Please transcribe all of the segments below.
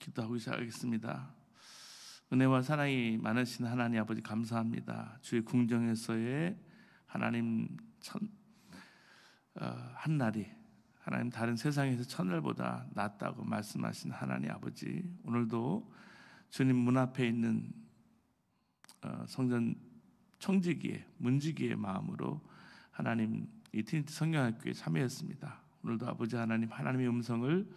기도하고 시작하겠습니다. 은혜와 사랑이 많으신 하나님 아버지 감사합니다. 주의 궁정에서의 하나님 한날이 하나님 다른 세상에서 첫날보다 낫다고 말씀하신 하나님 아버지, 오늘도 주님 문 앞에 있는 성전 청지기의 문지기의 마음으로 하나님 이 트리니티 성경학교에 참여했습니다. 오늘도 아버지 하나님, 하나님의 음성을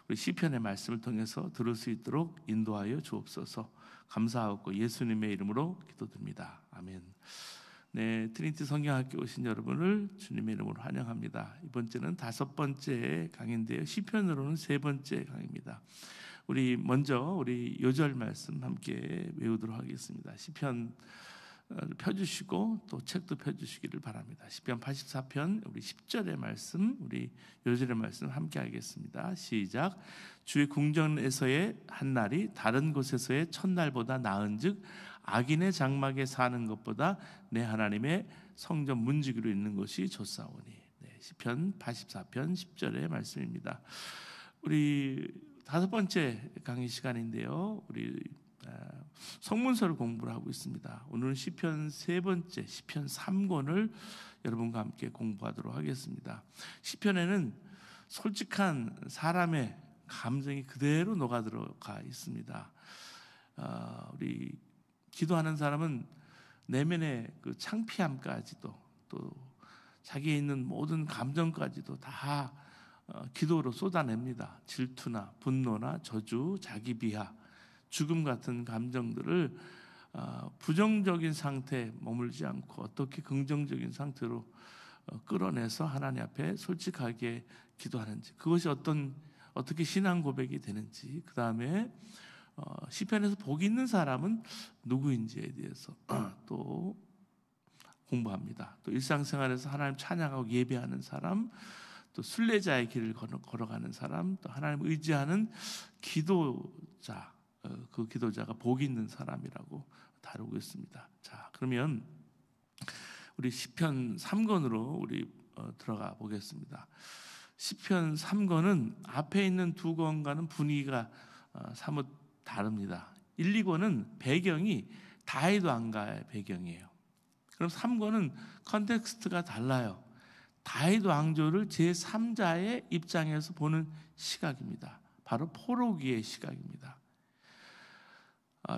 우리 시편의 말씀을 통해서 들을 수 있도록 인도하여 주옵소서. 감사하고 예수님의 이름으로 기도드립니다. 아멘. 네, 트리니티 성경학교 오신 여러분을 주님의 이름으로 환영합니다. 이번 주는 5번째 강의인데요, 시편으로는 3번째 강의입니다. 우리 먼저 우리 요절 말씀 함께 외우도록 하겠습니다. 시편 펴주시고 또 책도 펴주시기를 바랍니다. 시편 84편 우리 10절의 말씀, 우리 요절의 말씀 함께 하겠습니다. 시작. 주의 궁전에서의 한날이 다른 곳에서의 첫날보다 나은즉 악인의 장막에 사는 것보다 내 하나님의 성전 문지기로 있는 것이 좋사오니. 네, 시편 84편 10절의 말씀입니다. 우리 5번째 강의 시간인데요, 우리 성문서를 공부를 하고 있습니다. 오늘은 시편 3번째 시편 3권을 여러분과 함께 공부하도록 하겠습니다. 시편에는 솔직한 사람의 감정이 그대로 녹아들어가 있습니다. 우리 기도하는 사람은 내면의 그 창피함까지도 또 자기에 있는 모든 감정까지도 다 기도로 쏟아냅니다. 질투나 분노나 저주, 자기 비하, 죽음 같은 감정들을 부정적인 상태에 머물지 않고 어떻게 긍정적인 상태로 끌어내서 하나님 앞에 솔직하게 기도하는지, 그것이 어떻게 신앙 고백이 되는지, 그 다음에 시편에서 복이 있는 사람은 누구인지에 대해서 또 공부합니다. 또 일상생활에서 하나님 찬양하고 예배하는 사람, 또 순례자의 길을 걸어가는 사람, 또 하나님을 의지하는 기도자, 그 기도자가 복이 있는 사람이라고 다루고 있습니다. 자, 그러면 우리 시편 3권으로 우리 들어가 보겠습니다. 시편 3권은 앞에 있는 2권과는 분위기가 사뭇 다릅니다. 1, 2권은 배경이 다윗 왕가의 배경이에요. 그럼 3권은 컨텍스트가 달라요. 다윗 왕조를 제3자의 입장에서 보는 시각입니다. 바로 포로기의 시각입니다.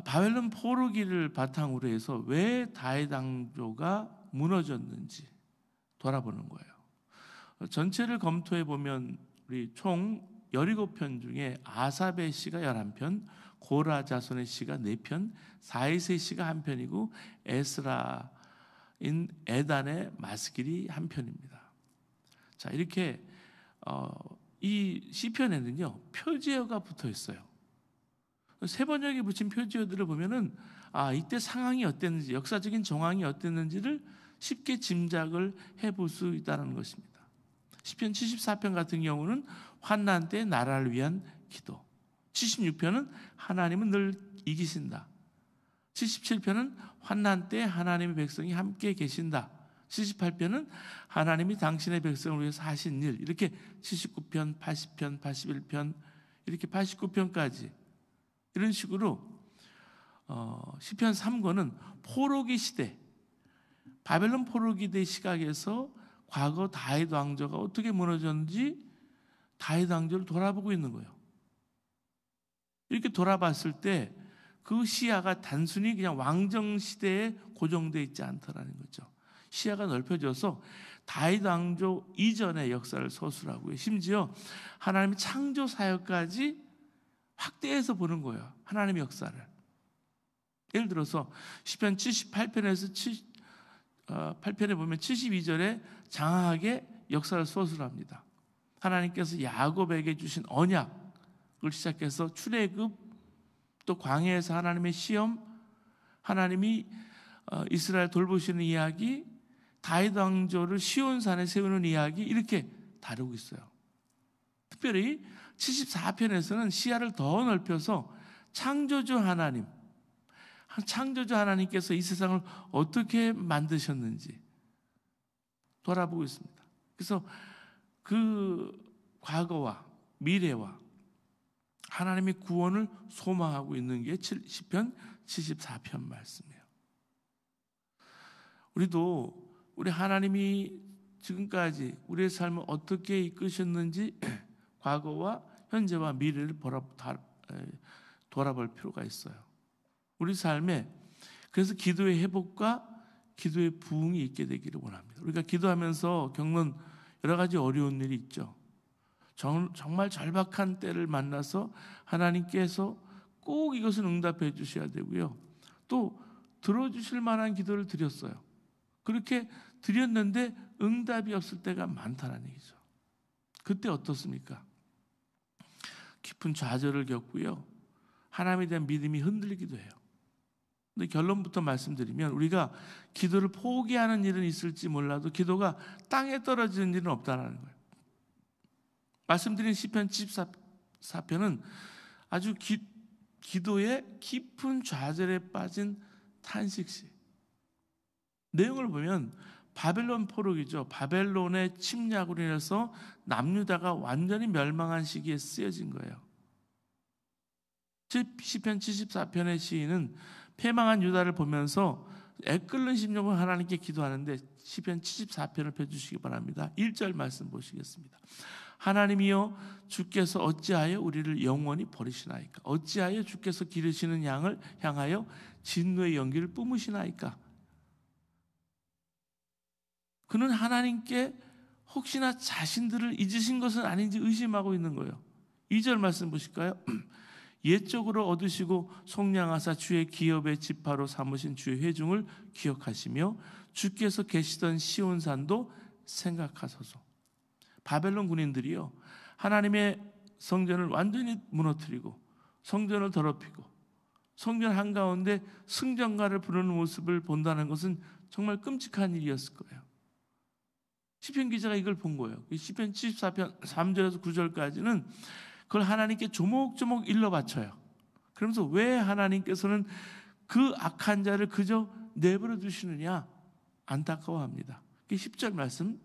바벨론 포로기를 바탕으로 해서 왜 다윗 왕조가 무너졌는지 돌아보는 거예요. 전체를 검토해 보면 우리 총 17편 중에 아삽의 시가 11편, 고라 자손의 시가 4편, 사이스의 시가 1편이고 에스라인 에단의 마스길이 1편입니다. 자, 이렇게 이 시편에는요 표지어가 붙어 있어요. 세 번역에 붙인 표지어들을 보면은 이때 상황이 어땠는지, 역사적인 정황이 어땠는지를 쉽게 짐작을 해볼 수 있다는 것입니다. 시편 74편 같은 경우는 환난 때 나라를 위한 기도, 76편은 하나님은 늘 이기신다, 77편은 환난 때 하나님의 백성이 함께 계신다, 78편은 하나님이 당신의 백성을 위해서 하신 일, 이렇게 79편, 80편, 81편, 이렇게 89편까지 이런 식으로 시편 3권은 포로기 시대, 바벨론 포로기대 시각에서 과거 다윗 왕조가 어떻게 무너졌는지 다윗 왕조를 돌아보고 있는 거예요. 이렇게 돌아봤을 때 그 시야가 단순히 그냥 왕정 시대에 고정되어 있지 않다라는 거죠. 시야가 넓혀져서 다윗 왕조 이전의 역사를 서술하고요, 심지어 하나님의 창조 사역까지 확대해서 보는 거예요, 하나님의 역사를. 예를 들어서 시편 78편에서 8편에 보면 72절에 장하게 역사를 서술합니다. 하나님께서 야곱에게 주신 언약을 시작해서 출애굽, 또 광야에서 하나님의 시험, 하나님이 이스라엘 돌보시는 이야기, 다윗 왕조를 시온산에 세우는 이야기, 이렇게 다루고 있어요. 특별히 74편에서는 시야를 더 넓혀서 창조주 하나님께서 이 세상을 어떻게 만드셨는지 돌아보고 있습니다. 그래서 그 과거와 미래와 하나님의 구원을 소망하고 있는 게 시편 74편 말씀이에요. 우리 하나님이 지금까지 우리의 삶을 어떻게 이끄셨는지 과거와 현재와 미래를 돌아볼 필요가 있어요. 우리 삶에 그래서 기도의 회복과 기도의 부흥이 있게 되기를 원합니다. 우리가 기도하면서 겪는 여러 가지 어려운 일이 있죠. 정말 절박한 때를 만나서 하나님께서 꼭 이것을 응답해 주셔야 되고요. 또 들어주실 만한 기도를 드렸어요. 그렇게 드렸는데 응답이 없을 때가 많다는 얘기죠. 그때 어떻습니까? 깊은 좌절을 겪고요. 하나님에 대한 믿음이 흔들리기도 해요. 근데 결론부터 말씀드리면 우리가 기도를 포기하는 일은 있을지 몰라도 기도가 땅에 떨어지는 일은 없다는 거예요. 말씀드린 시편 74편은 아주 기도의 깊은 좌절에 빠진 탄식시. 내용을 보면 바벨론 포로기죠. 바벨론의 침략으로 인해서 남유다가 완전히 멸망한 시기에 쓰여진 거예요. 시편 74편의 시인은 패망한 유다를 보면서 애끓는 심령으로 하나님께 기도하는데 시편 74편을 펴주시기 바랍니다. 1절 말씀 보시겠습니다. 하나님이여 주께서 어찌하여 우리를 영원히 버리시나이까? 어찌하여 주께서 기르시는 양을 향하여 진노의 연기를 뿜으시나이까? 그는 하나님께 혹시나 자신들을 잊으신 것은 아닌지 의심하고 있는 거예요. 2절 말씀 보실까요? 옛적으로 얻으시고 속량하사 주의 기업의 지파로 삼으신 주의 회중을 기억하시며 주께서 계시던 시온산도 생각하소서. 바벨론 군인들이요, 하나님의 성전을 완전히 무너뜨리고 성전을 더럽히고 성전 한가운데 승전가를 부르는 모습을 본다는 것은 정말 끔찍한 일이었을 거예요. 시편 기자가 이걸 본 거예요. 시편 74편 3절에서 9절까지는 그걸 하나님께 조목조목 일러 바쳐요. 그러면서 왜 하나님께서는 그 악한 자를 그저 내버려 두시느냐 안타까워합니다. 10절 말씀,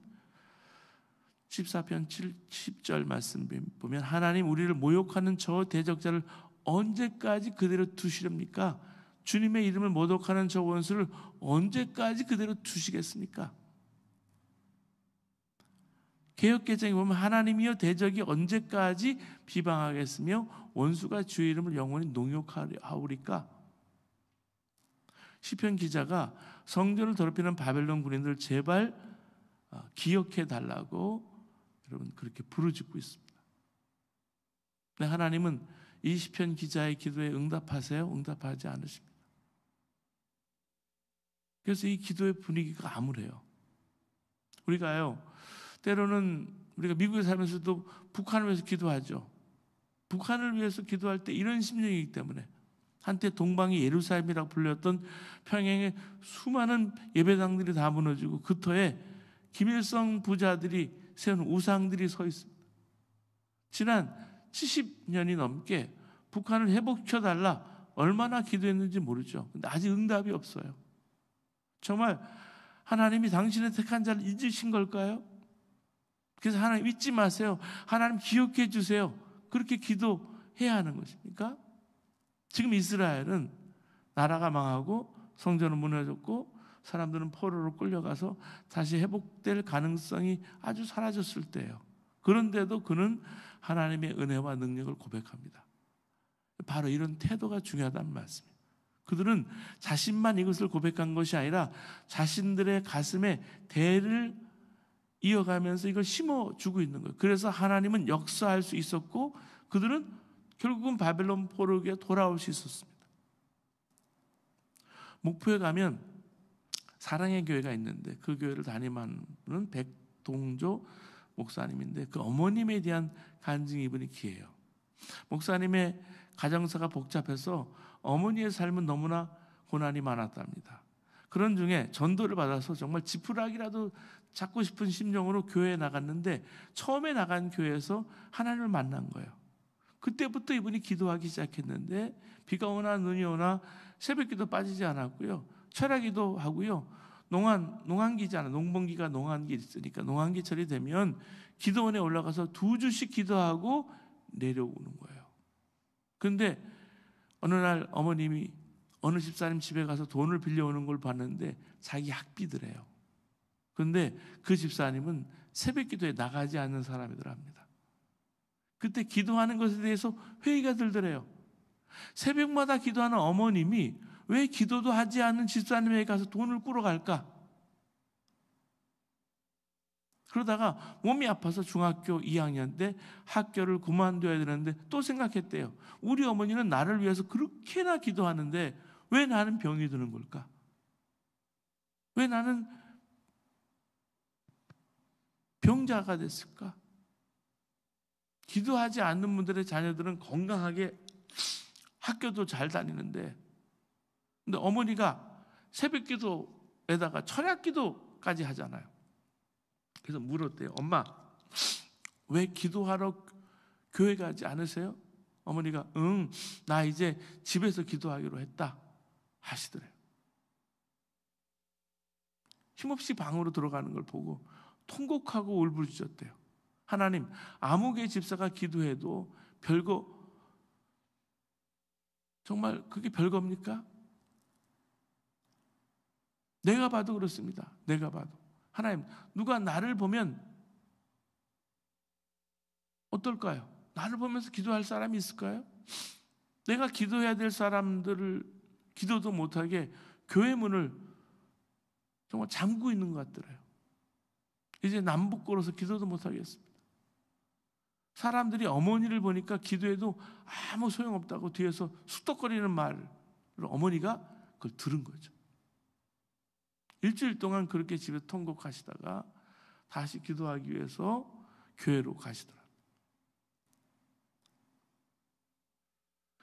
14편 10절 말씀 보면 하나님 우리를 모욕하는 저 대적자를 언제까지 그대로 두시렵니까? 주님의 이름을 모독하는 저 원수를 언제까지 그대로 두시겠습니까? 개역개정에 보면 하나님이여 대적이 언제까지 비방하겠으며 원수가 주의 이름을 영원히 농욕하오리까? 시편 기자가 성전을 더럽히는 바벨론 군인들 제발 기억해 달라고 여러분 그렇게 부르짖고 있습니다. 근데 하나님은 이 시편 기자의 기도에 응답하세요? 응답하지 않으십니다. 그래서 이 기도의 분위기가 암울해요. 우리가요, 때로는 우리가 미국에 살면서도 북한을 위해서 기도하죠. 북한을 위해서 기도할 때 이런 심정이기 때문에 한때 동방이 예루살렘이라고 불렸던 평양에 수많은 예배당들이 다 무너지고 그 터에 김일성 부자들이 세운 우상들이 서 있습니다. 지난 70년이 넘게 북한을 회복시켜달라 얼마나 기도했는지 모르죠. 근데 아직 응답이 없어요. 정말 하나님이 당신의 택한 자를 잊으신 걸까요? 그래서 하나님 잊지 마세요. 하나님 기억해 주세요. 그렇게 기도해야 하는 것입니까? 지금 이스라엘은 나라가 망하고 성전은 무너졌고 사람들은 포로로 끌려가서 다시 회복될 가능성이 아주 사라졌을 때예요. 그런데도 그는 하나님의 은혜와 능력을 고백합니다. 바로 이런 태도가 중요하다는 말씀이에요. 그들은 자신만 이것을 고백한 것이 아니라 자신들의 가슴에 대를 이어가면서 이걸 심어주고 있는 거예요. 그래서 하나님은 역사할 수 있었고 그들은 결국은 바벨론 포로기에 돌아올 수 있었습니다. 목포에 가면 사랑의 교회가 있는데 그 교회를 담임하는 분은 백동조 목사님인데 그 어머님에 대한 간증이 이분이 기해요. 목사님의 가정사가 복잡해서 어머니의 삶은 너무나 고난이 많았답니다. 그런 중에 전도를 받아서 정말 지푸라기라도 잡고 싶은 심정으로 교회에 나갔는데 처음에 나간 교회에서 하나님을 만난 거예요. 그때부터 이분이 기도하기 시작했는데 비가 오나 눈이 오나 새벽기도 빠지지 않았고요. 철야기도 하고요. 농한기잖아. 농번기가 농한기 있으니까 농한기철이 되면 기도원에 올라가서 2주씩 기도하고 내려오는 거예요. 그런데 어느 날 어머님이 어느 집사님 집에 가서 돈을 빌려오는 걸 봤는데 자기 학비더래요. 그런데 그 집사님은 새벽 기도에 나가지 않는 사람이더랍니다. 그때 기도하는 것에 대해서 회의가 들더래요. 새벽마다 기도하는 어머님이 왜 기도도 하지 않는 집사님에게 가서 돈을 꾸러 갈까? 그러다가 몸이 아파서 중학교 2학년 때 학교를 그만둬야 되는데 또 생각했대요. 우리 어머니는 나를 위해서 그렇게나 기도하는데 왜 나는 병이 드는 걸까? 왜 나는 병자가 됐을까? 기도하지 않는 분들의 자녀들은 건강하게 학교도 잘 다니는데, 근데 어머니가 새벽 기도에다가 철야 기도까지 하잖아요. 그래서 물었대요. 엄마, 왜 기도하러 교회 가지 않으세요? 어머니가 응, 나 이제 집에서 기도하기로 했다 하시더래요. 힘없이 방으로 들어가는 걸 보고 통곡하고 울부짖었대요. 하나님, 아무개 집사가 기도해도 별거, 정말 그게 별겁니까? 내가 봐도 그렇습니다. 내가 봐도. 하나님, 누가 나를 보면 어떨까요? 나를 보면서 기도할 사람이 있을까요? 내가 기도해야 될 사람들을 기도도 못하게 교회 문을 정말 잠그고 있는 것 같더래요. 이제 남북 걸어서 기도도 못하겠습니다. 사람들이 어머니를 보니까 기도해도 아무 소용없다고 뒤에서 수덕거리는 말을 어머니가 그걸 들은 거죠. 일주일 동안 그렇게 집에 통곡하시다가 다시 기도하기 위해서 교회로 가시더라고요.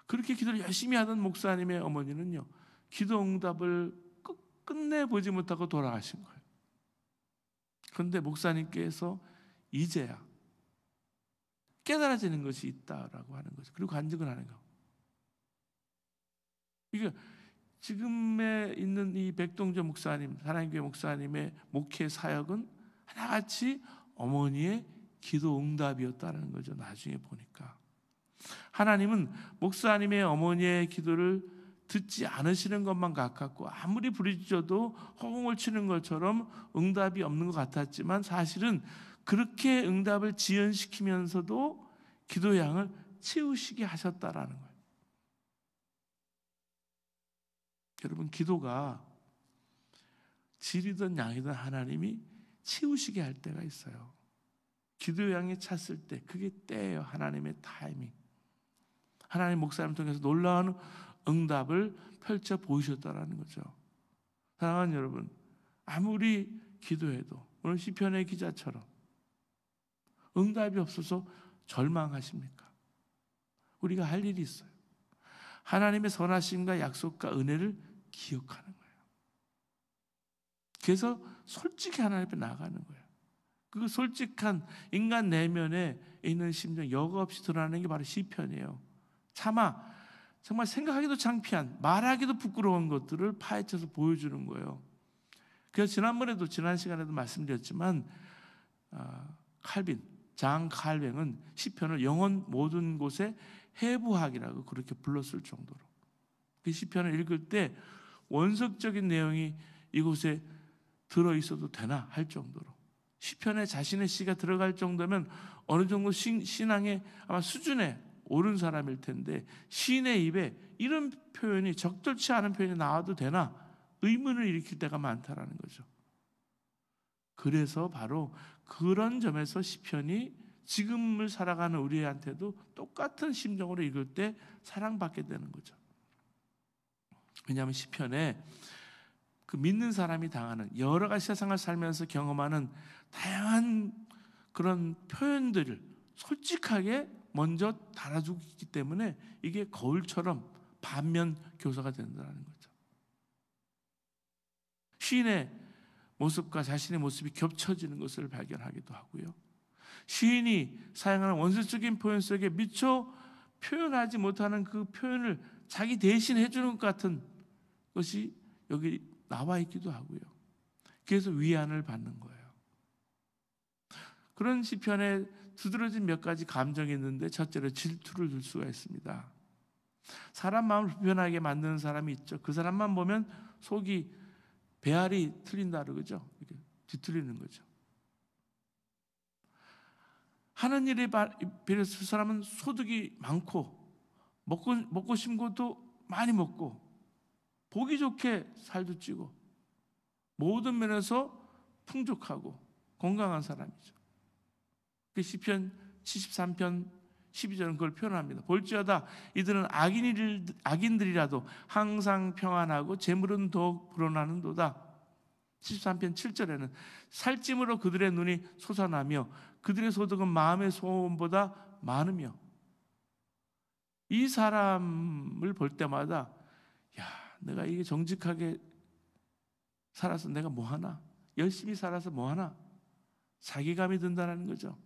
그렇게 기도를 열심히 하던 목사님의 어머니는요, 기도 응답을 끝내 보지 못하고 돌아가신 거예요. 그런데 목사님께서 이제야 깨달아지는 것이 있다라고 하는 거죠. 그리고 간증을 하는 거. 이게 지금에 있는 이 백동조 목사님, 사랑교회 목사님의 목회 사역은 하나같이 어머니의 기도 응답이었다는 거죠. 나중에 보니까 하나님은 목사님의 어머니의 기도를 듣지 않으시는 것만 같았고, 아무리 부르짖어도 허공을 치는 것처럼 응답이 없는 것 같았지만 사실은 그렇게 응답을 지연시키면서도 기도 양을 채우시게 하셨다라는 거예요. 여러분, 기도가 질이든 양이든 하나님이 채우시게 할 때가 있어요. 기도 양이 찼을 때 그게 때예요. 하나님의 타이밍. 하나님 목사님 통해서 놀라운 응답을 펼쳐 보이셨다라는 거죠. 사랑하는 여러분, 아무리 기도해도 오늘 시편의 기자처럼 응답이 없어서 절망하십니까? 우리가 할 일이 있어요. 하나님의 선하심과 약속과 은혜를 기억하는 거예요. 그래서 솔직히 하나님 앞에 나가는 거예요. 그 솔직한 인간 내면에 있는 심정 여과 없이 드러나는 게 바로 시편이에요. 차마 정말 생각하기도 창피한, 말하기도 부끄러운 것들을 파헤쳐서 보여주는 거예요. 그래서 지난번에도, 지난 시간에도 말씀드렸지만 장 칼뱅은 시편을 영혼 모든 곳에 해부학이라고 그렇게 불렀을 정도로, 그 시편을 읽을 때 원석적인 내용이 이곳에 들어있어도 되나 할 정도로, 시편에 자신의 시가 들어갈 정도면 어느 정도 신앙의 아마 수준에 오른 사람일 텐데, 시인의 입에 이런 표현이, 적절치 않은 표현이 나와도 되나 의문을 일으킬 때가 많다라는 거죠. 그래서 바로 그런 점에서 시편이 지금을 살아가는 우리한테도 똑같은 심정으로 읽을 때 사랑받게 되는 거죠. 왜냐하면 시편에 그 믿는 사람이 당하는 여러 가지 세상을 살면서 경험하는 다양한 그런 표현들을 솔직하게 먼저 달아주고 있기 때문에 이게 거울처럼 반면 교사가 된다는 거죠. 시인의 모습과 자신의 모습이 겹쳐지는 것을 발견하기도 하고요. 시인이 사용하는 원술적인 표현 속에 미처 표현하지 못하는 그 표현을 자기 대신 해주는 것 같은 것이 여기 나와 있기도 하고요. 그래서 위안을 받는 거예요. 그런 시편에 두드러진 몇 가지 감정이 있는데, 첫째로 질투를 들 수가 있습니다. 사람 마음을 불편하게 만드는 사람이 있죠. 그 사람만 보면 속이 배알이 틀린다 그러죠. 이렇게 뒤틀리는 거죠. 하는 일에 비해서 그 사람은 소득이 많고 먹고 싶은 것도 많이 먹고 보기 좋게 살도 찌고 모든 면에서 풍족하고 건강한 사람이죠. 그 시편 73편 12절은 그걸 표현합니다. 볼지어다 이들은 악인들이라도 항상 평안하고 재물은 더욱 불어나는도다. 73편 7절에는 살찜으로 그들의 눈이 솟아나며 그들의 소득은 마음의 소원보다 많으며. 이 사람을 볼 때마다 야, 내가 이게 정직하게 살아서 내가 뭐 하나? 열심히 살아서 뭐 하나? 자기감이 든다는 거죠.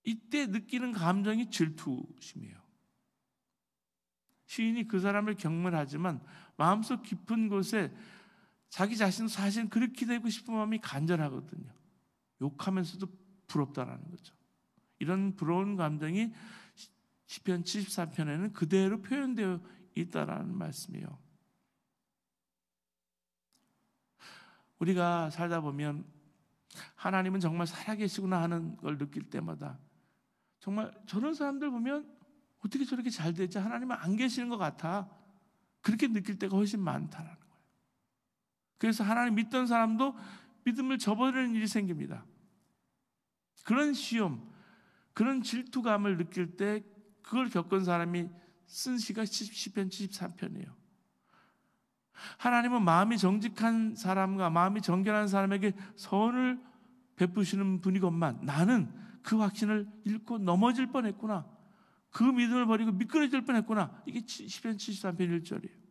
이때 느끼는 감정이 질투심이에요. 시인이 그 사람을 경멸하지만 마음속 깊은 곳에 자기 자신도 사실 그렇게 되고 싶은 마음이 간절하거든요. 욕하면서도 부럽다라는 거죠. 이런 부러운 감정이 시편 74편에는 그대로 표현되어 있다라는 말씀이에요. 우리가 살다 보면 하나님은 정말 살아계시구나 하는 걸 느낄 때마다 정말 저런 사람들 보면 어떻게 저렇게 잘 되지? 하나님은 안 계시는 것 같아. 그렇게 느낄 때가 훨씬 많다라는 거예요. 그래서 하나님 믿던 사람도 믿음을 저버리는 일이 생깁니다. 그런 시험, 그런 질투감을 느낄 때 그걸 겪은 사람이 쓴 시가 시편 73편이에요. 하나님은 마음이 정직한 사람과 마음이 정결한 사람에게 선을 베푸시는 분이건만 나는 그 확신을 잃고 넘어질 뻔했구나. 그 믿음을 버리고 미끄러질 뻔했구나. 이게 시편 73편 1절이에요.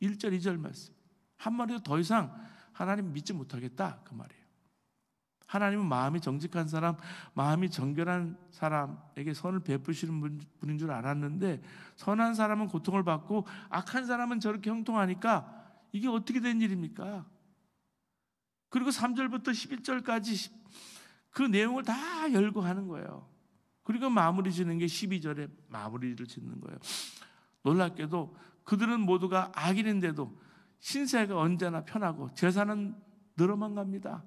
1절 2절 말씀. 한 마디도 더 이상 하나님 믿지 못하겠다 그 말이에요. 하나님은 마음이 정직한 사람, 마음이 정결한 사람에게 선을 베푸시는 분인 줄 알았는데 선한 사람은 고통을 받고 악한 사람은 저렇게 형통하니까 이게 어떻게 된 일입니까? 그리고 3절부터 11절까지 그 내용을 다 열고 하는 거예요. 그리고 마무리 짓는 게 12절에 마무리를 짓는 거예요. 놀랍게도 그들은 모두가 악인인데도 신세가 언제나 편하고 재산은 늘어만 갑니다.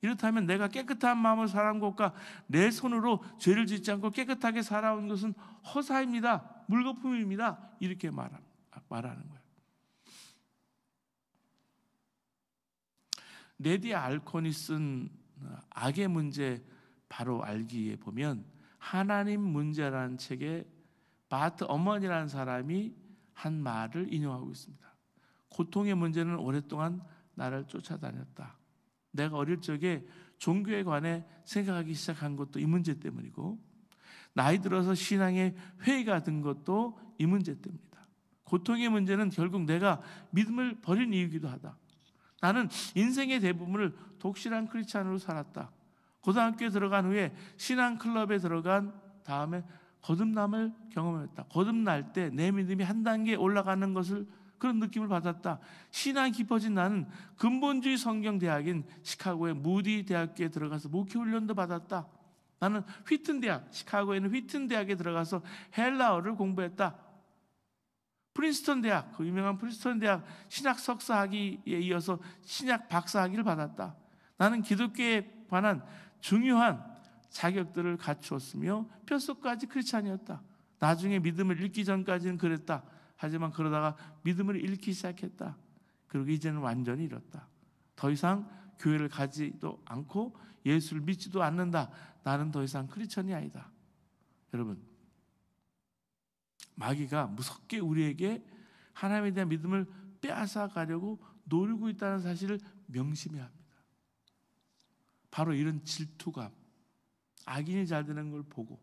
이렇다면 내가 깨끗한 마음으로 살아온 것과 내 손으로 죄를 짓지 않고 깨끗하게 살아온 것은 허사입니다. 물거품입니다. 이렇게 말하는 거예요. 네디 알콘이 쓴 악의 문제 바로 알기에 보면 하나님 문제라는 책에 바트 어먼이라는 사람이 한 말을 인용하고 있습니다. 고통의 문제는 오랫동안 나를 쫓아다녔다. 내가 어릴 적에 종교에 관해 생각하기 시작한 것도 이 문제 때문이고 나이 들어서 신앙에 회의가 든 것도 이 문제 때문이다. 고통의 문제는 결국 내가 믿음을 버린 이유이기도 하다. 나는 인생의 대부분을 독실한 크리스찬으로 살았다. 고등학교에 들어간 후에 신앙 클럽에 들어간 다음에 거듭남을 경험했다. 거듭날 때 내 믿음이 한 단계 올라가는 것을 그런 느낌을 받았다. 신앙이 깊어진 나는 근본주의 성경대학인 시카고의 무디 대학교에 들어가서 목회 훈련도 받았다. 나는 휘튼 대학, 시카고에 있는 휘튼 대학에 들어가서 헬라어를 공부했다. 프린스턴 대학, 그 유명한 프린스턴 대학 신학 석사학위에 이어서 신학 박사학위를 받았다. 나는 기독교에 관한 중요한 자격들을 갖추었으며 뼛속까지 크리스찬이었다. 나중에 믿음을 잃기 전까지는 그랬다. 하지만 그러다가 믿음을 잃기 시작했다. 그리고 이제는 완전히 잃었다. 더 이상 교회를 가지도 않고 예수를 믿지도 않는다. 나는 더 이상 크리스찬이 아니다. 여러분, 마귀가 무섭게 우리에게 하나님에 대한 믿음을 빼앗아 가려고 노리고 있다는 사실을 명심해야 합니다. 바로 이런 질투감, 악인이 잘 되는 걸 보고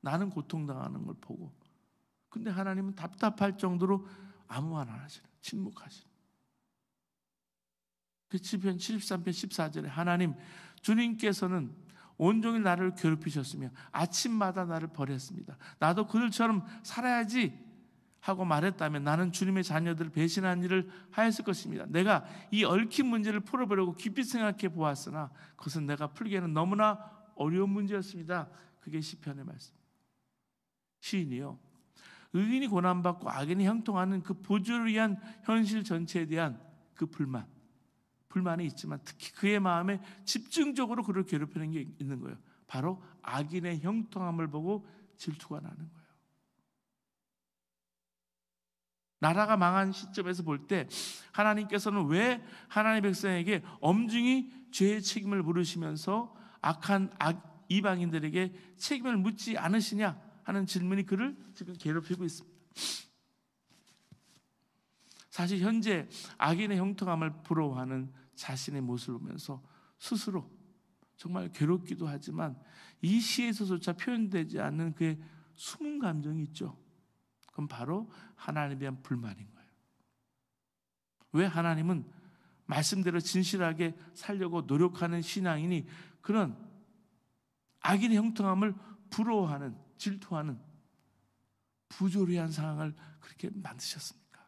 나는 고통당하는 걸 보고 근데 하나님은 답답할 정도로 아무 말 안 하시는, 침묵하시는. 시편 73편 14절에 하나님, 주님께서는 온종일 나를 괴롭히셨으며 아침마다 나를 버렸습니다. 나도 그들처럼 살아야지 하고 말했다면 나는 주님의 자녀들을 배신한 일을 하였을 것입니다. 내가 이 얽힌 문제를 풀어보려고 깊이 생각해 보았으나 그것은 내가 풀기에는 너무나 어려운 문제였습니다. 그게 시편의 말씀. 시인이요. 의인이 고난받고 악인이 형통하는 그 보조를 위한 현실 전체에 대한 그 불만이 있지만 특히 그의 마음에 집중적으로 그를 괴롭히는 게 있는 거예요. 바로 악인의 형통함을 보고 질투가 나는 거예요. 나라가 망한 시점에서 볼 때 하나님께서는 왜 하나님의 백성에게 엄중히 죄의 책임을 물으시면서 악한 이방인들에게 책임을 묻지 않으시냐 하는 질문이 그를 지금 괴롭히고 있습니다. 사실 현재 악인의 형통함을 부러워하는 자신의 모습을 보면서 스스로 정말 괴롭기도 하지만 이 시에서조차 표현되지 않는 그의 숨은 감정이 있죠. 그럼 바로 하나님에 대한 불만인 거예요. 왜 하나님은 말씀대로 진실하게 살려고 노력하는 신앙인이 그런 악인의 형통함을 부러워하는, 질투하는 부조리한 상황을 그렇게 만드셨습니까?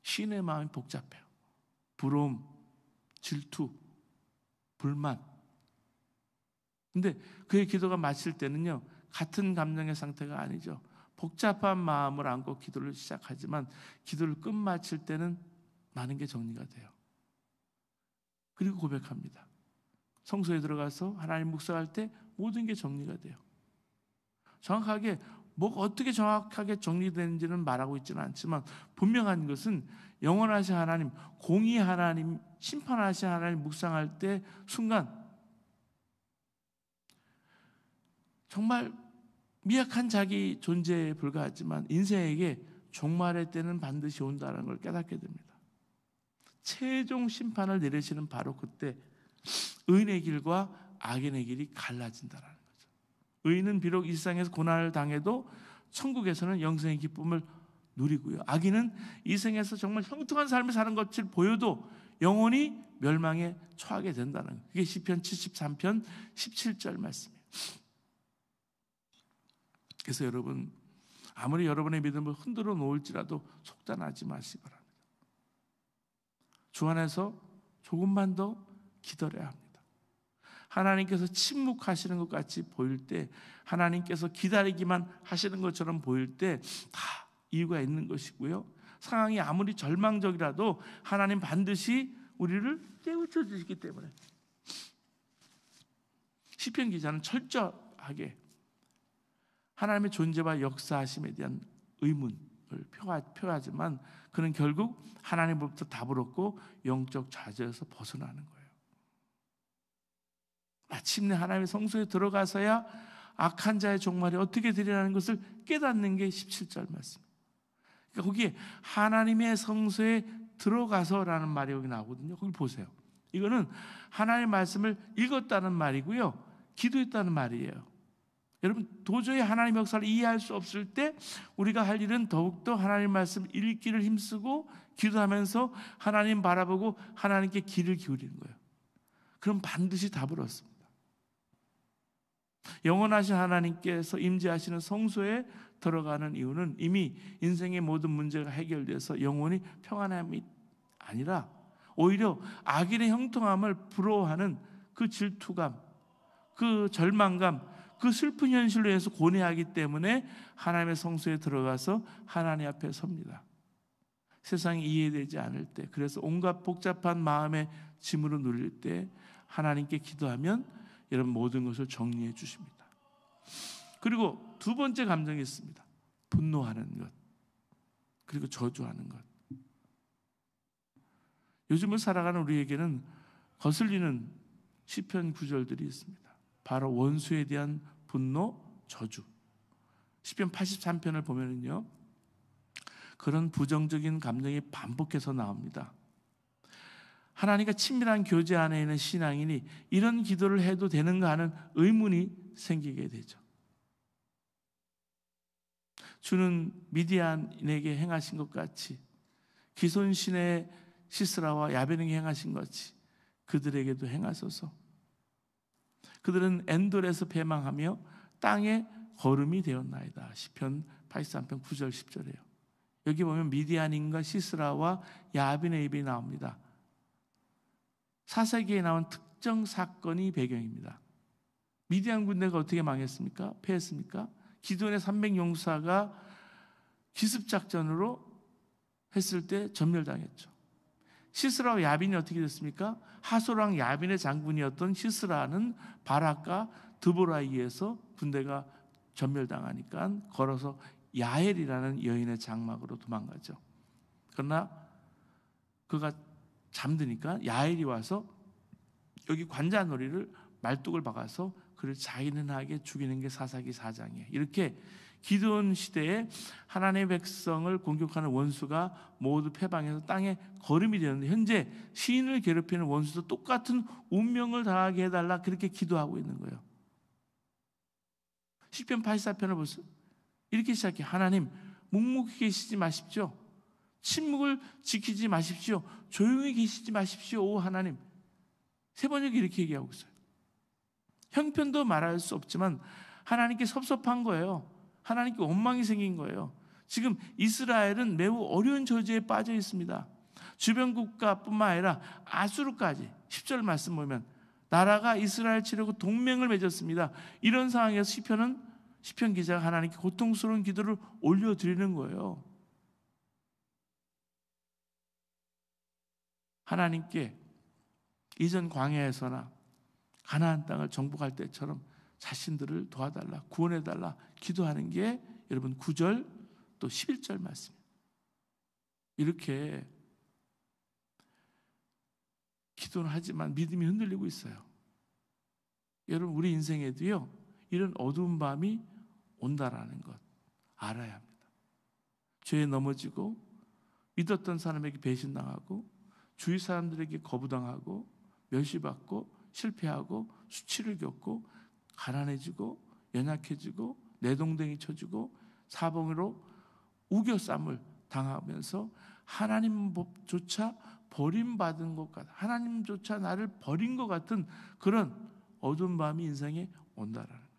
시인의 마음이 복잡해요. 부러움, 질투, 불만. 근데 그의 기도가 마칠 때는요, 같은 감정의 상태가 아니죠. 복잡한 마음을 안고 기도를 시작하지만 기도를 끝마칠 때는 많은 게 정리가 돼요. 그리고 고백합니다. 성소에 들어가서 하나님 묵상할 때 모든 게 정리가 돼요. 정확하게 뭐가 어떻게 정확하게 정리되는지는 말하고 있지는 않지만 분명한 것은 영원하신 하나님, 공의 하나님, 심판하신 하나님 묵상할 때 순간 정말 미약한 자기 존재에 불과하지만 인생에게 종말의 때는 반드시 온다는 걸 깨닫게 됩니다. 최종 심판을 내리시는 바로 그때 의인의 길과 악인의 길이 갈라진다는 거죠. 의인은 비록 이 세상에서 고난을 당해도 천국에서는 영생의 기쁨을 누리고요. 악인은 이 생에서 정말 형통한 삶을 사는 것을 보여도 영원히 멸망에 처하게 된다는 거예요. 그게 시편 73편 17절 말씀이에요. 그래서 여러분, 아무리 여러분의 믿음을 흔들어 놓을지라도 속단하지 마시기 바랍니다. 주 안에서 조금만 더 기다려야 합니다. 하나님께서 침묵하시는 것 같이 보일 때, 하나님께서 기다리기만 하시는 것처럼 보일 때 다 이유가 있는 것이고요. 상황이 아무리 절망적이라도 하나님 반드시 우리를 깨우쳐 주시기 때문에 시편 기자는 철저하게 하나님의 존재와 역사하심에 대한 의문을 표하지만 그는 결국 하나님으로부터 답을 얻고 영적 좌절에서 벗어나는 거예요. 마침내 하나님의 성소에 들어가서야 악한 자의 종말이 어떻게 되리라는 것을 깨닫는 게 17절 말씀. 그러니까 거기에 하나님의 성소에 들어가서라는 말이 여기 나오거든요. 거기 보세요. 이거는 하나님의 말씀을 읽었다는 말이고요, 기도했다는 말이에요. 여러분, 도저히 하나님의 역사를 이해할 수 없을 때 우리가 할 일은 더욱더 하나님 말씀 읽기를 힘쓰고 기도하면서 하나님 바라보고 하나님께 귀를 기울이는 거예요. 그럼 반드시 답을 얻습니다. 영원하신 하나님께서 임재하시는 성소에 들어가는 이유는 이미 인생의 모든 문제가 해결돼서 영원히 평안함이 아니라 오히려 악인의 형통함을 부러워하는 그 질투감, 그 절망감, 그 슬픈 현실로 인해서 고뇌하기 때문에 하나님의 성소에 들어가서 하나님 앞에 섭니다. 세상이 이해되지 않을 때, 그래서 온갖 복잡한 마음의 짐으로 눌릴 때 하나님께 기도하면 여러분 모든 것을 정리해 주십니다. 그리고 두 번째 감정이 있습니다. 분노하는 것, 그리고 저주하는 것. 요즘을 살아가는 우리에게는 거슬리는 시편 구절들이 있습니다. 바로 원수에 대한 분노, 저주. 시편 83편을 보면은요, 그런 부정적인 감정이 반복해서 나옵니다. 하나님과 친밀한 교제 안에 있는 신앙인이 이런 기도를 해도 되는가 하는 의문이 생기게 되죠. 주는 미디안에게 행하신 것 같이, 기손신의 시스라와 야베능에 행하신 것 같이 그들에게도 행하소서. 그들은 엔돌에서 배망하며 땅에 거름이 되었나이다. 시편 83편 9절 10절이에요. 여기 보면 미디안인과 시스라와 야빈의 입이 나옵니다. 사사기에 나온 특정 사건이 배경입니다. 미디안 군대가 어떻게 망했습니까? 패했습니까? 기드온의 300용사가 기습작전으로 했을 때 전멸당했죠. 시스라와 야빈이 어떻게 됐습니까? 하소랑 야빈의 장군이었던 시스라는 바락과 드보라에 의해서 군대가 전멸당하니까 걸어서 야엘이라는 여인의 장막으로 도망가죠. 그러나 그가 잠드니까 야엘이 와서 여기 관자놀이를 말뚝을 박아서 그를 잔인하게 죽이는 게 사사기 4장이에요. 이렇게 기드온 시대에 하나님의 백성을 공격하는 원수가 모두 패방해서 땅에 거름이 되었는데, 현재 시인을 괴롭히는 원수도 똑같은 운명을 당하게 해달라 그렇게 기도하고 있는 거예요. 시편 84편을 보세요. 이렇게 시작해요. 하나님, 묵묵히 계시지 마십시오. 침묵을 지키지 마십시오. 조용히 계시지 마십시오. 오 하나님. 세 번역이 이렇게 얘기하고 있어요. 형편도 말할 수 없지만 하나님께 섭섭한 거예요. 하나님께 원망이 생긴 거예요. 지금 이스라엘은 매우 어려운 저주에 빠져 있습니다. 주변 국가뿐만 아니라 아수르까지 10절 말씀 보면 나라가 이스라엘 치려고 동맹을 맺었습니다. 이런 상황에서 시편 기자가 하나님께 고통스러운 기도를 올려드리는 거예요. 하나님께 이전 광야에서나 가나안 땅을 정복할 때처럼 자신들을 도와달라, 구원해달라 기도하는 게 여러분 9절 또 11절 말씀이에요. 이렇게 기도는 하지만 믿음이 흔들리고 있어요. 여러분, 우리 인생에도요 이런 어두운 밤이 온다라는 것 알아야 합니다. 죄에 넘어지고 믿었던 사람에게 배신당하고 주위 사람들에게 거부당하고 멸시받고 실패하고 수치를 겪고 가난해지고 연약해지고 내동댕이 쳐지고 사방으로 우겨쌈을 당하면서 하나님조차 버림받은 것 같은, 하나님조차 나를 버린 것 같은 그런 어두운 밤이 인생에 온다라는 거예요.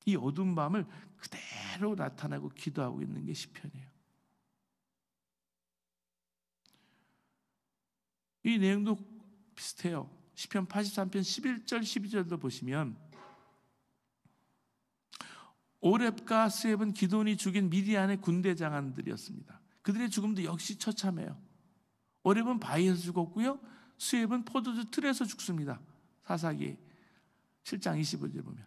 이 어두운 밤을 그대로 나타내고 기도하고 있는 게 시편이에요. 이 내용도 비슷해요. 시편 83편 11절 12절도 보시면 오렙과 스웹은 기드온이 죽인 미디안의 군대 장관들이었습니다. 그들의 죽음도 역시 처참해요. 오렙은 바위에서 죽었고요, 스웹은 포도주 틀에서 죽습니다. 사사기 7장 25절 보면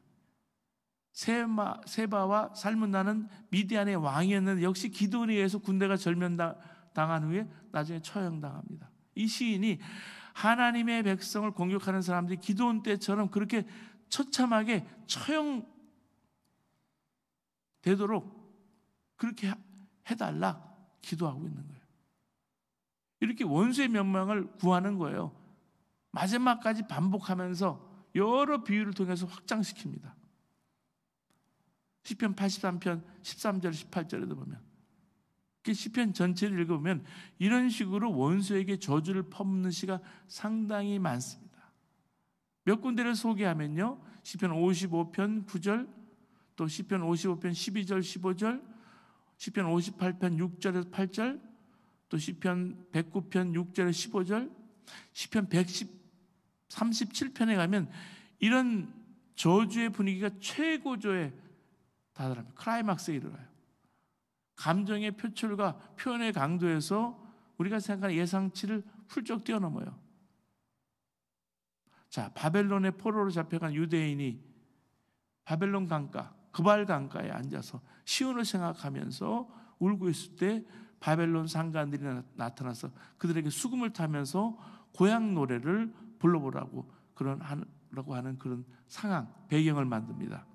세바와 살문나는 미디안의 왕이었는데 역시 기드온에 의해서 군대가 절면당한 후에 나중에 처형당합니다. 이 시인이 하나님의 백성을 공격하는 사람들이 기드온 때처럼 그렇게 처참하게 처형되도록 그렇게 해달라 기도하고 있는 거예요. 이렇게 원수의 명망을 구하는 거예요. 마지막까지 반복하면서 여러 비유를 통해서 확장시킵니다. 시편 83편 13절 18절에도 보면, 시편 전체를 읽어보면 이런 식으로 원수에게 저주를 퍼붓는 시가 상당히 많습니다. 몇 군데를 소개하면요, 시편 55편 9절, 또 시편 55편 12절 15절, 시편 58편 6절에서 8절, 또 시편 109편 6절에서 15절, 시편 137편에 가면 이런 저주의 분위기가 최고조에 다다릅니다. 클라이막스에 이르러요. 감정의 표출과 표현의 강도에서 우리가 생각하는 예상치를 훌쩍 뛰어넘어요. 자, 바벨론의 포로로 잡혀간 유대인이 바벨론 강가, 그발 강가에 앉아서 시온을 생각하면서 울고 있을 때 바벨론 상관들이 나타나서 그들에게 수금을 타면서 고향 노래를 불러보라고 하는 그런 상황, 배경을 만듭니다.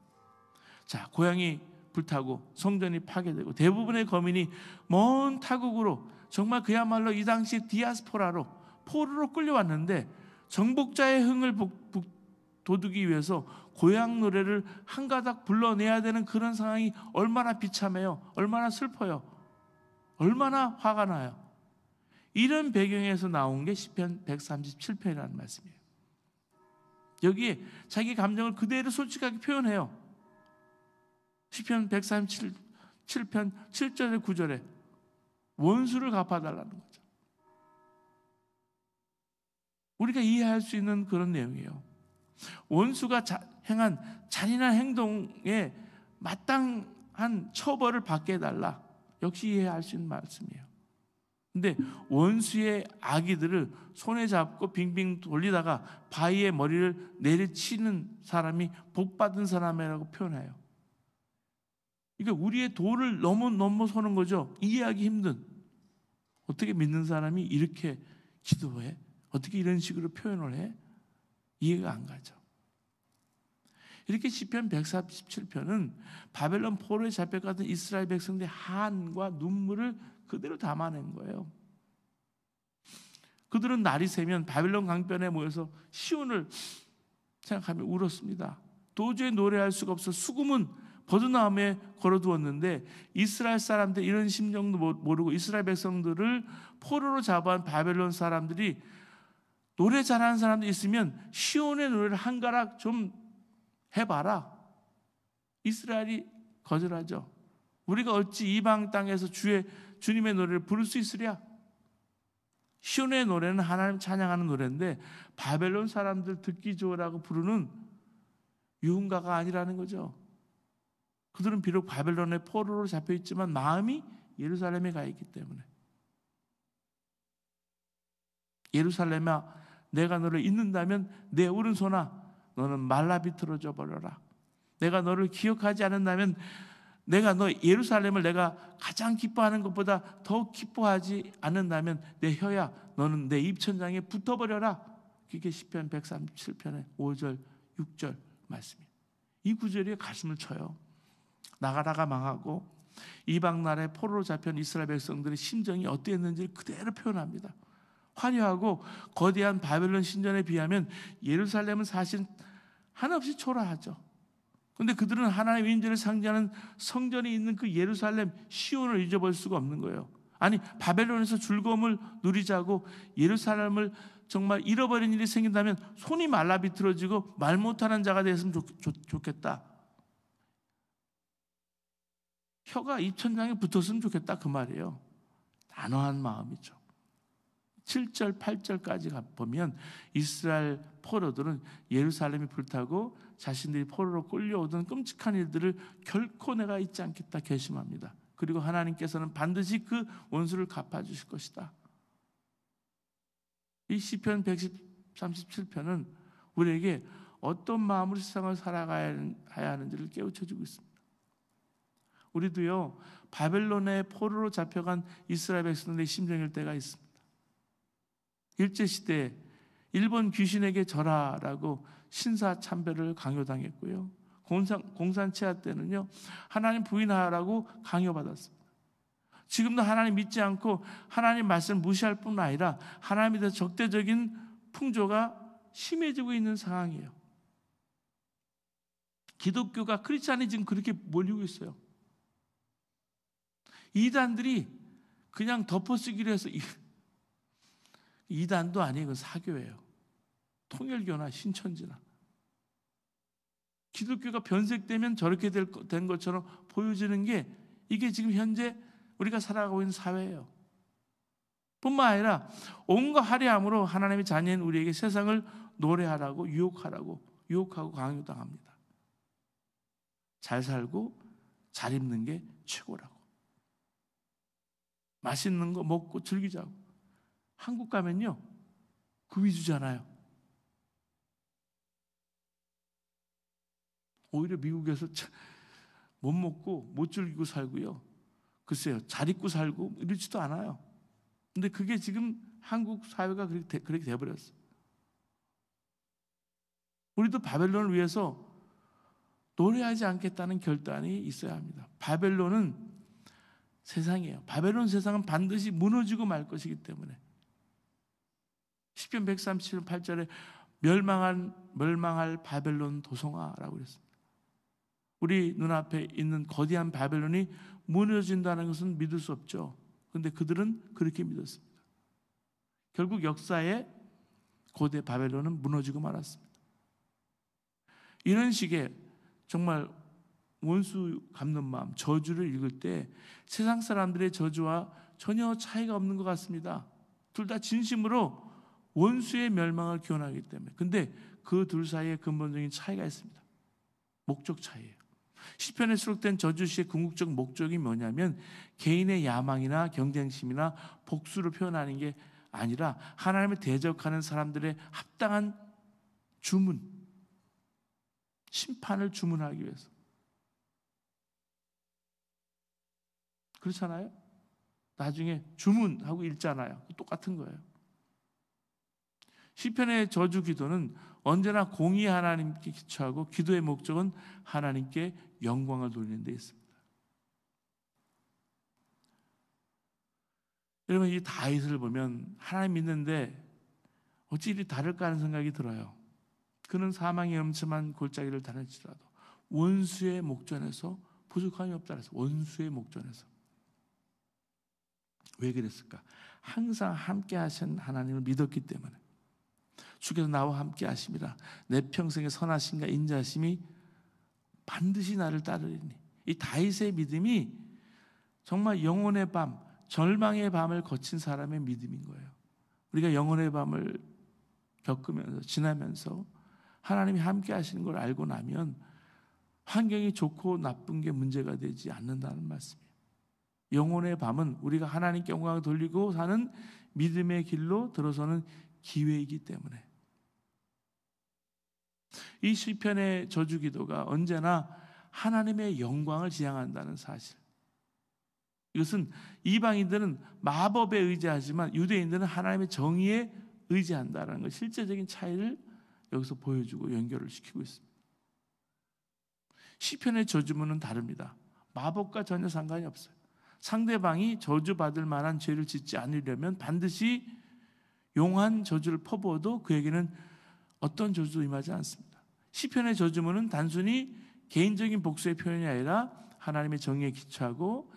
자, 고향이 불타고 성전이 파괴되고 대부분의 거민이 먼 타국으로, 정말 그야말로 이 당시 디아스포라로 포로로 끌려왔는데 정복자의 흥을 돋우기 위해서 고향 노래를 한 가닥 불러내야 되는 그런 상황이 얼마나 비참해요. 얼마나 슬퍼요. 얼마나 화가 나요. 이런 배경에서 나온 게 시편 137편이라는 말씀이에요. 여기에 자기 감정을 그대로 솔직하게 표현해요. 시편 137편 7절에 9절에 원수를 갚아달라는 거죠. 우리가 이해할 수 있는 그런 내용이에요. 원수가 행한 잔인한 행동에 마땅한 처벌을 받게 해달라. 역시 이해할 수 있는 말씀이에요. 근데 원수의 아기들을 손에 잡고 빙빙 돌리다가 바위에 머리를 내리치는 사람이 복받은 사람이라고 표현해요. 그러니까 우리의 도를 넘어서는 거죠. 이해하기 힘든. 어떻게 믿는 사람이 이렇게 기도해? 어떻게 이런 식으로 표현을 해? 이해가 안 가죠. 이렇게 시편 147편은 바벨론 포로에 잡혀가던 이스라엘 백성들의 한과 눈물을 그대로 담아낸 거예요. 그들은 날이 새면 바벨론 강변에 모여서 시온을 생각하며 울었습니다. 도저히 노래할 수가 없어 수금은 버드나무에 걸어두었는데 이스라엘 사람들 이런 심정도 모르고 이스라엘 백성들을 포로로 잡아온 바벨론 사람들이 노래 잘하는 사람도 있으면 시온의 노래를 한 가락 좀 해봐라. 이스라엘이 거절하죠. 우리가 어찌 이방 땅에서 주님의 노래를 부를 수 있으랴? 시온의 노래는 하나님 찬양하는 노래인데 바벨론 사람들 듣기 좋으라고 부르는 유흥가가 아니라는 거죠. 그들은 비록 바벨론의 포로로 잡혀있지만 마음이 예루살렘에 가 있기 때문에 예루살렘아 내가 너를 잊는다면 내 오른손아 너는 말라비틀어져 버려라. 내가 너를 기억하지 않는다면 내가 너 예루살렘을 내가 가장 기뻐하는 것보다 더 기뻐하지 않는다면 내 혀야 너는 내 입천장에 붙어버려라. 그게 시편 137편의 5절 6절 말씀이에요. 이 구절이 가슴을 쳐요. 나가라가 망하고 이방 나라의 포로로 잡힌 이스라엘 백성들의 심정이 어땠는지를 그대로 표현합니다. 화려하고 거대한 바벨론 신전에 비하면 예루살렘은 사실 한없이 초라하죠. 그런데 그들은 하나님의 임재를 상징하는 성전이 있는 그 예루살렘 시온을 잊어버릴 수가 없는 거예요. 아니 바벨론에서 즐거움을 누리자고 예루살렘을 정말 잃어버린 일이 생긴다면 손이 말라비틀어지고 말 못하는 자가 됐으면 좋겠다. 혀가 입천장에 붙었으면 좋겠다 그 말이에요. 단호한 마음이죠. 7절 8절까지 보면 이스라엘 포로들은 예루살렘이 불타고 자신들이 포로로 끌려오던 끔찍한 일들을 결코 내가 잊지 않겠다 결심합니다. 그리고 하나님께서는 반드시 그 원수를 갚아주실 것이다. 이 시편 137편은 우리에게 어떤 마음으로 세상을 살아가야 하는지를 깨우쳐주고 있습니다. 우리도요 바벨론의 포로로 잡혀간 이스라엘 백성들의 심정일 때가 있습니다. 일제시대에 일본 귀신에게 절하라고 신사참배를 강요당했고요. 공산치하 때는요 하나님 부인하라고 강요받았습니다. 지금도 하나님 믿지 않고 하나님 말씀을 무시할 뿐 아니라 하나님에 대해서 적대적인 풍조가 심해지고 있는 상황이에요. 기독교가 크리스찬이 지금 그렇게 몰리고 있어요. 이단들이 그냥 덮어쓰기로 해서 이단도 아니고 사교예요. 통일교나 신천지나. 기독교가 변색되면 저렇게 된 것처럼 보여지는 게 이게 지금 현재 우리가 살아가고 있는 사회예요. 뿐만 아니라 온갖 화려함으로 하나님의 자녀인 우리에게 세상을 노래하라고 유혹하고 강요당합니다. 잘 살고 잘 입는 게 최고라고. 맛있는 거 먹고 즐기자고. 한국 가면요 그 위주잖아요. 오히려 미국에서 못 먹고 못 즐기고 살고요. 글쎄요 잘 입고 살고 이러지도 않아요. 근데 그게 지금 한국 사회가 그렇게 돼버렸어요. 우리도 바벨론을 위해서 노래하지 않겠다는 결단이 있어야 합니다. 바벨론은 세상이에요. 바벨론 세상은 반드시 무너지고 말 것이기 때문에 시편 137편 8절에 멸망할 바벨론 도성아라고 그랬습니다. 우리 눈앞에 있는 거대한 바벨론이 무너진다는 것은 믿을 수 없죠. 그런데 그들은 그렇게 믿었습니다. 결국 역사에 고대 바벨론은 무너지고 말았습니다. 이런 식의 정말 원수 갚는 마음, 저주를 읽을 때 세상 사람들의 저주와 전혀 차이가 없는 것 같습니다. 둘 다 진심으로 원수의 멸망을 기원하기 때문에. 근데 그 둘 사이에 근본적인 차이가 있습니다. 목적 차이예요. 시편에 수록된 저주시의 궁극적 목적이 뭐냐면 개인의 야망이나 경쟁심이나 복수를 표현하는 게 아니라 하나님을 대적하는 사람들의 합당한 주문, 심판을 주문하기 위해서. 그렇잖아요? 나중에 주문하고 읽잖아요. 똑같은 거예요. 시편의 저주 기도는 언제나 공의 하나님께 기초하고 기도의 목적은 하나님께 영광을 돌리는 데 있습니다. 여러분, 이 다윗을 보면 하나님 믿는데 어찌 이리 다를까 하는 생각이 들어요. 그는 사망의 엄침한 골짜기를 다닐지라도 원수의 목전에서 부족함이 없다 그래서 원수의 목전에서. 왜 그랬을까? 항상 함께 하신 하나님을 믿었기 때문에. 주께서 나와 함께 하심이라 내 평생의 선하심과 인자하심이 반드시 나를 따르리니. 이 다윗의 믿음이 정말 영혼의 밤, 절망의 밤을 거친 사람의 믿음인 거예요. 우리가 영혼의 밤을 겪으면서 지나면서 하나님이 함께 하시는 걸 알고 나면 환경이 좋고 나쁜 게 문제가 되지 않는다는 말씀이에요. 영혼의 밤은 우리가 하나님께 영광을 돌리고 사는 믿음의 길로 들어서는 기회이기 때문에. 이 시편의 저주 기도가 언제나 하나님의 영광을 지향한다는 사실. 이것은 이방인들은 마법에 의지하지만 유대인들은 하나님의 정의에 의지한다는 것, 실제적인 차이를 여기서 보여주고 연결을 시키고 있습니다. 시편의 저주문은 다릅니다. 마법과 전혀 상관이 없어요. 상대방이 저주받을 만한 죄를 짓지 않으려면 반드시 용한 저주를 퍼부어도 그에게는 어떤 저주도 임하지 않습니다. 시편의 저주문은 단순히 개인적인 복수의 표현이 아니라 하나님의 정의에 기초하고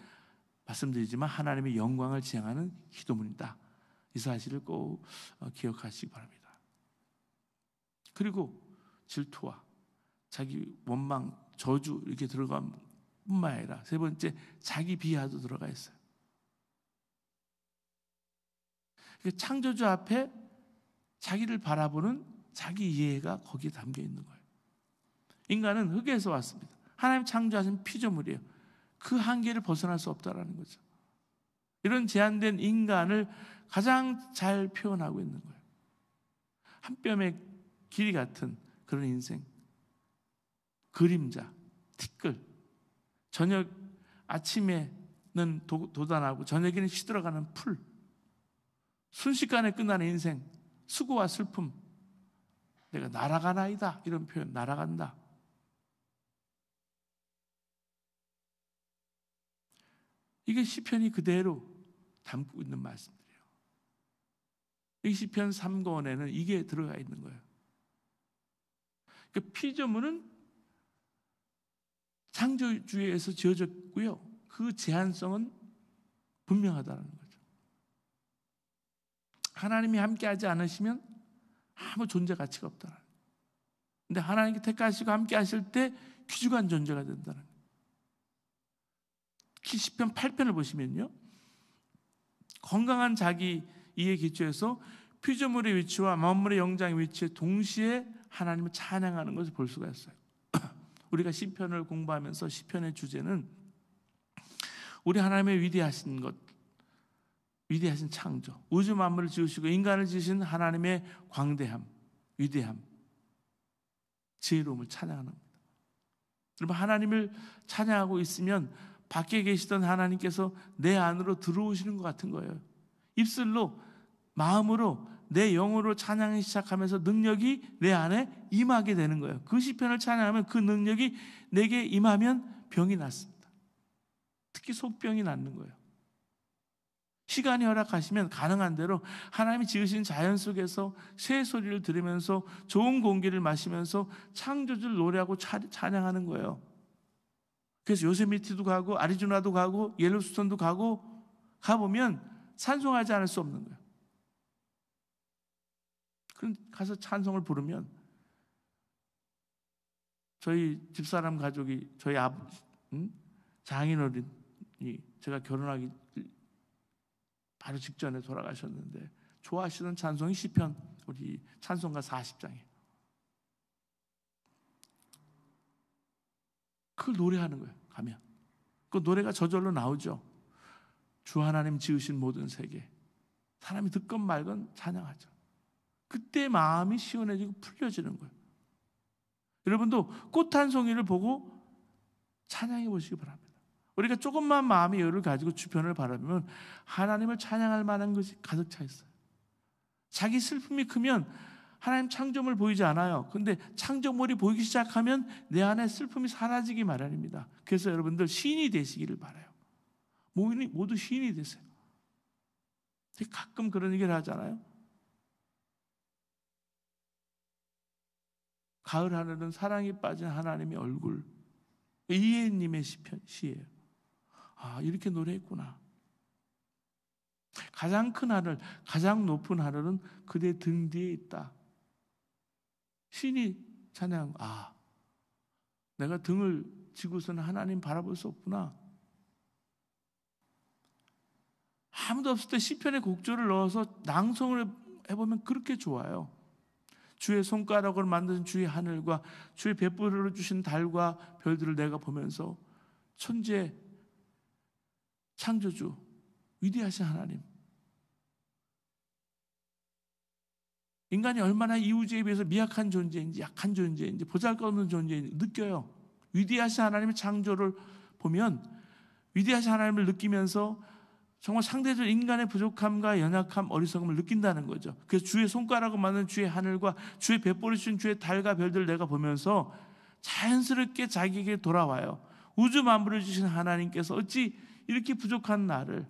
말씀드리지만 하나님의 영광을 지향하는 기도문이다. 이 사실을 꼭 기억하시기 바랍니다. 그리고 질투와 자기 원망, 저주 이렇게 들어간 뿐만 아니라 세 번째 자기 비하도 들어가 있어요. 창조주 앞에 자기를 바라보는 자기 이해가 거기에 담겨 있는 거예요. 인간은 흙에서 왔습니다. 하나님 창조하신 피조물이에요. 그 한계를 벗어날 수 없다라는 거죠. 이런 제한된 인간을 가장 잘 표현하고 있는 거예요. 한 뼘의 길이 같은 그런 인생, 그림자, 티끌, 저녁 아침에는 도단하고 저녁에는 시들어가는 풀, 순식간에 끝나는 인생, 수고와 슬픔, 내가 날아가나이다 이런 표현, 날아간다. 이게 시편이 그대로 담고 있는 말씀들이에요. 이 시편 3권에는 이게 들어가 있는 거예요. 그러니까 피조물은 창조주에서 지어졌고요. 그 제한성은 분명하다는 거죠. 하나님이 함께하지 않으시면 아무 존재 가치가 없다는 거예요. 근데 하나님께 택하시고 함께 하실 때 귀중한 존재가 된다는 거예요. 시편 8편을 보시면요. 건강한 자기 이해 기초에서 피조물의 위치와 만물의 영장의 위치에 동시에 하나님을 찬양하는 것을 볼 수가 있어요. 우리가 시편을 공부하면서 시편의 주제는 우리 하나님의 위대하신 것, 위대하신 창조, 우주 만물을 지으시고 인간을 지으신 하나님의 광대함, 위대함, 지혜로움을 찬양하는 겁니다. 여러분, 하나님을 찬양하고 있으면 밖에 계시던 하나님께서 내 안으로 들어오시는 것 같은 거예요. 입술로, 마음으로, 내 영으로 찬양을 시작하면서 능력이 내 안에 임하게 되는 거예요. 그 시편을 찬양하면 그 능력이 내게 임하면 병이 낫습니다. 특히 속병이 낫는 거예요. 시간이 허락하시면 가능한 대로 하나님이 지으신 자연 속에서 새 소리를 들으면서 좋은 공기를 마시면서 창조주를 노래하고 찬양하는 거예요. 그래서 요세미티도 가고 아리조나도 가고 옐로스톤도 가보면 찬송하지 않을 수 없는 거예요. 그럼 가서 찬송을 부르면 저희 집사람 가족이 저희 장인어른이 제가 결혼하기 바로 직전에 돌아가셨는데 좋아하시던 찬송이 시편 우리 찬송가 40장이에요. 그걸 노래하는 거예요. 가면 그 노래가 저절로 나오죠. 주 하나님 지으신 모든 세계, 사람이 듣건 말건 찬양하죠. 그때 마음이 시원해지고 풀려지는 거예요. 여러분도 꽃 한 송이를 보고 찬양해 보시기 바랍니다. 우리가 조금만 마음의 여유를 가지고 주변을 바라보면 하나님을 찬양할 만한 것이 가득 차 있어요. 자기 슬픔이 크면 하나님 창조물 보이지 않아요. 근데 창조물이 보이기 시작하면 내 안에 슬픔이 사라지기 마련입니다. 그래서 여러분들 시인이 되시기를 바라요. 모두 시인이 되세요. 가끔 그런 얘기를 하잖아요. 가을 하늘은 사랑에 빠진 하나님의 얼굴. 이혜님의 시예요. 아, 이렇게 노래했구나. 가장 큰 하늘, 가장 높은 하늘은 그대 등 뒤에 있다. 신이 찬양, 아, 내가 등을 지고서는 하나님 바라볼 수 없구나. 아무도 없을 때 시편의 곡조를 넣어서 낭송을 해보면 그렇게 좋아요. 주의 손가락으로 만든 주의 하늘과 주의 뱃부를 주신 달과 별들을 내가 보면서 천재, 창조주, 위대하신 하나님, 인간이 얼마나 이 우주에 비해서 미약한 존재인지, 약한 존재인지, 보잘것없는 존재인지 느껴요. 위대하신 하나님의 창조를 보면 위대하신 하나님을 느끼면서 정말 상대적으로 인간의 부족함과 연약함, 어리석음을 느낀다는 거죠. 그래서 주의 손가락을 만든 주의 하늘과 주의 뱃볼을 주신 주의 달과 별들을 내가 보면서 자연스럽게 자기에게 돌아와요. 우주 만물을 주신 하나님께서 어찌 이렇게 부족한 나를,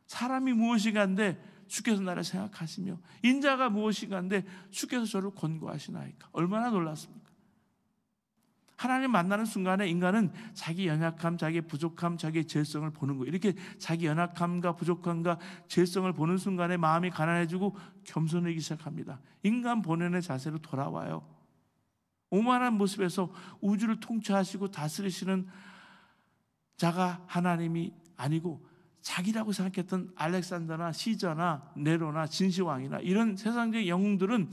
사람이 무엇이간데 주께서 나를 생각하시며 인자가 무엇이간데 주께서 저를 권고하시나이까. 얼마나 놀랐습니까? 하나님 만나는 순간에 인간은 자기 연약함, 자기 부족함, 자기의 죄성을 보는 거예요. 이렇게 자기 연약함과 부족함과 죄성을 보는 순간에 마음이 가난해지고 겸손해지기 시작합니다. 인간 본연의 자세로 돌아와요. 오만한 모습에서 우주를 통치하시고 다스리시는 자가 하나님이 아니고 자기라고 생각했던 알렉산더나 시저나 네로나 진시황이나 이런 세상적인 영웅들은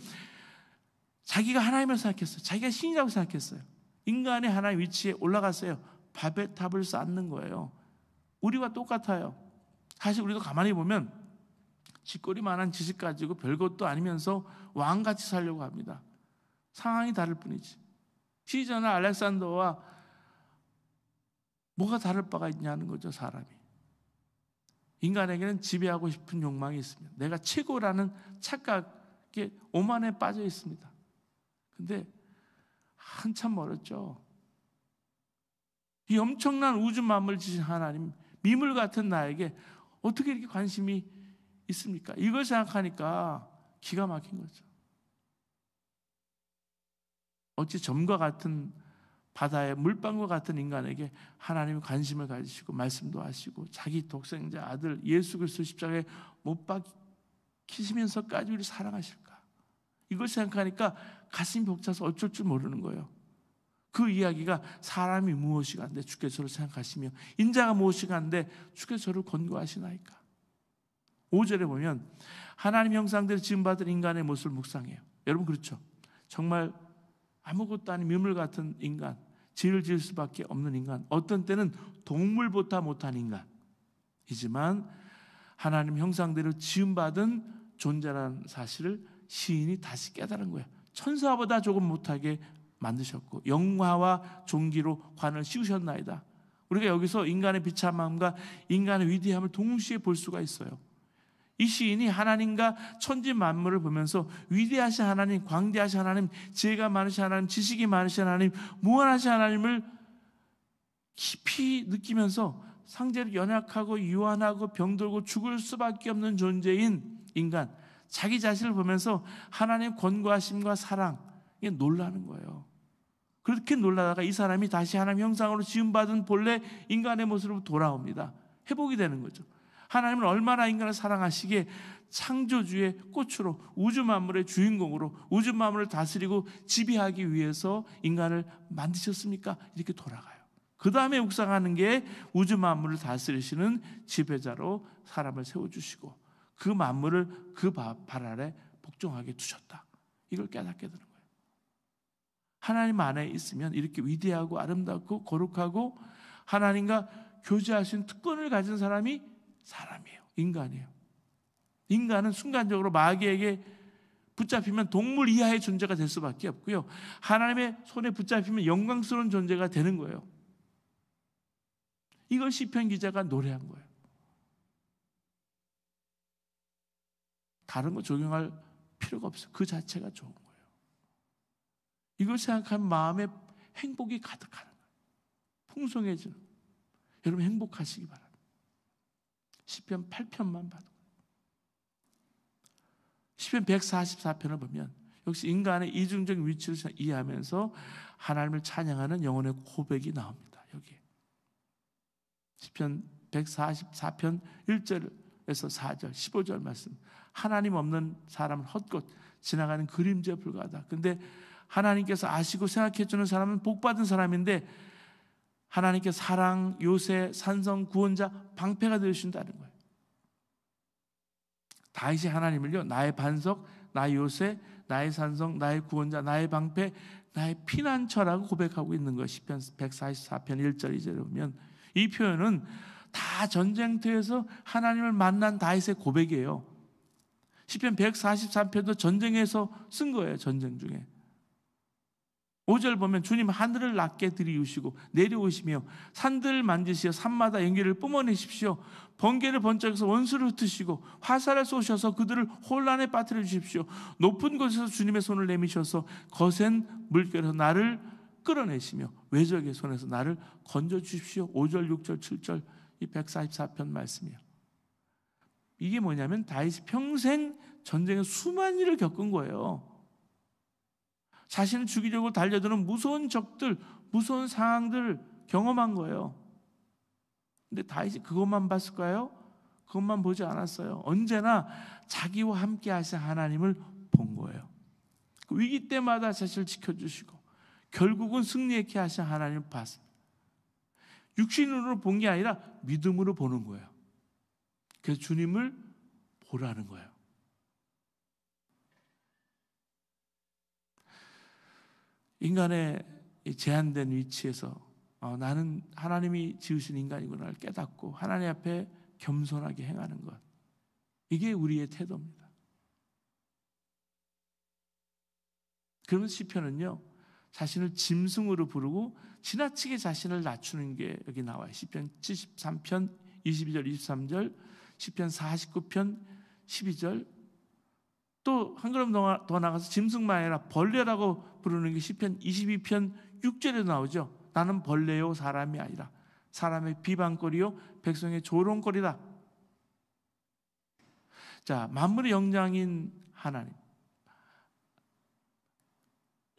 자기가 하나님을 생각했어요. 자기가 신이라고 생각했어요. 인간이 하나님 위치에 올라갔어요. 바벨탑을 쌓는 거예요. 우리와 똑같아요. 사실 우리도 가만히 보면 쥐꼬리만한 지식 가지고 별것도 아니면서 왕같이 살려고 합니다. 상황이 다를 뿐이지. 시저나 알렉산더와 뭐가 다를 바가 있냐는 거죠. 사람이. 인간에게는 지배하고 싶은 욕망이 있습니다. 내가 최고라는 착각에 오만에 빠져 있습니다. 근데 한참 멀었죠. 이 엄청난 우주 만물 지신 하나님, 미물 같은 나에게 어떻게 이렇게 관심이 있습니까? 이걸 생각하니까 기가 막힌 거죠. 어찌 점과 같은 바다의 물방울 같은 인간에게 하나님이 관심을 가지시고 말씀도 하시고 자기 독생자 아들 예수 그리스도 십자가에 못 박히시면서까지 우리를 사랑하실까? 이걸 생각하니까 가슴이 벅차서 어쩔 줄 모르는 거예요. 그 이야기가 사람이 무엇이간데 주께서 저를 생각하시며 인자가 무엇이간데 주께서 저를 권고하시나이까. 5절에 보면 하나님 형상대로 지음받은 인간의 모습을 묵상해요. 여러분 그렇죠? 정말 아무것도 아닌 미물 같은 인간, 죄를 지을 수밖에 없는 인간, 어떤 때는 동물보다 못한 인간이지만 하나님 형상대로 지음받은 존재라는 사실을 시인이 다시 깨달은 거예요. 천사보다 조금 못하게 만드셨고 영화와 존귀로 관을 씌우셨나이다. 우리가 여기서 인간의 비참함과 인간의 위대함을 동시에 볼 수가 있어요. 이 시인이 하나님과 천지 만물을 보면서 위대하신 하나님, 광대하신 하나님, 지혜가 많으신 하나님, 지식이 많으신 하나님, 무한하신 하나님을 깊이 느끼면서 상대로 연약하고 유한하고 병들고 죽을 수밖에 없는 존재인 인간, 자기 자신을 보면서 하나님의 권고하심과 사랑에 놀라는 거예요. 그렇게 놀라다가 이 사람이 다시 하나님 형상으로 지음받은 본래 인간의 모습으로 돌아옵니다. 회복이 되는 거죠. 하나님은 얼마나 인간을 사랑하시기에 창조주의 꽃으로 우주 만물의 주인공으로 우주 만물을 다스리고 지배하기 위해서 인간을 만드셨습니까? 이렇게 돌아가요. 그 다음에 묵상하는 게 우주 만물을 다스리시는 지배자로 사람을 세워주시고 그 만물을 그 발 아래 복종하게 두셨다. 이걸 깨닫게 되는 거예요. 하나님 안에 있으면 이렇게 위대하고 아름답고 거룩하고 하나님과 교제할 수 있는 특권을 가진 사람이 사람이에요. 인간이에요. 인간은 순간적으로 마귀에게 붙잡히면 동물 이하의 존재가 될 수밖에 없고요. 하나님의 손에 붙잡히면 영광스러운 존재가 되는 거예요. 이걸 시편 기자가 노래한 거예요. 다른 거 적용할 필요가 없어요. 그 자체가 좋은 거예요. 이걸 생각하면 마음에 행복이 가득하는 거예요. 풍성해지는 거예요. 여러분 행복하시기 바랍니다. 시편 8편만 봐도 시편 144편을 보면 역시 인간의 이중적인 위치를 이해하면서 하나님을 찬양하는 영혼의 고백이 나옵니다. 여기 시편 144편 1절에서 4절 15절 말씀, 하나님 없는 사람은 헛것 지나가는 그림자에 불과하다. 근데 하나님께서 아시고 생각해 주는 사람은 복받은 사람인데 하나님께 사랑, 요새, 산성, 구원자, 방패가 되어주신다는 거예요. 다윗이 하나님을요, 나의 반석, 나의 요새, 나의 산성, 나의 구원자, 나의 방패, 나의 피난처라고 고백하고 있는 거예요. 시편 144편 1절 2절에 보면 이 표현은 다 전쟁터에서 하나님을 만난 다윗의 고백이에요. 시편 143편도 전쟁에서 쓴 거예요. 전쟁 중에 5절 보면 주님 하늘을 낮게 들이우시고 내려오시며 산들을 만지시어 산마다 연기를 뿜어내십시오. 번개를 번쩍여서 원수를 흩으시고 화살을 쏘셔서 그들을 혼란에 빠뜨려 주십시오. 높은 곳에서 주님의 손을 내미셔서 거센 물결에서 나를 끌어내시며 외적의 손에서 나를 건져주십시오. 5절 6절 7절 이 144편 말씀이에요. 이게 뭐냐면 다윗이 평생 전쟁에 수많은 일을 겪은 거예요. 자신을 죽이려고 달려드는 무서운 적들, 무서운 상황들을 경험한 거예요. 근데 다윗이 그것만 봤을까요? 그것만 보지 않았어요. 언제나 자기와 함께 하신 하나님을 본 거예요. 그 위기 때마다 자신을 지켜주시고 결국은 승리케 하신 하나님을 봤습니다. 육신으로 본 게 아니라 믿음으로 보는 거예요. 그래서 주님을 보라는 거예요. 인간의 제한된 위치에서 나는 하나님이 지으신 인간이구나를 깨닫고 하나님 앞에 겸손하게 행하는 것, 이게 우리의 태도입니다. 그러면서 시편은요, 자신을 짐승으로 부르고 지나치게 자신을 낮추는 게 여기 나와요. 시편 73편 22절 23절, 시편 49편 12절, 또 한 걸음 더 나가서 짐승만 아니라 벌레라고 부르는 게 시편 22편 6절에 나오죠. 나는 벌레요 사람이 아니라 사람의 비방거리요 백성의 조롱거리다. 자, 만물의 영장인 하나님,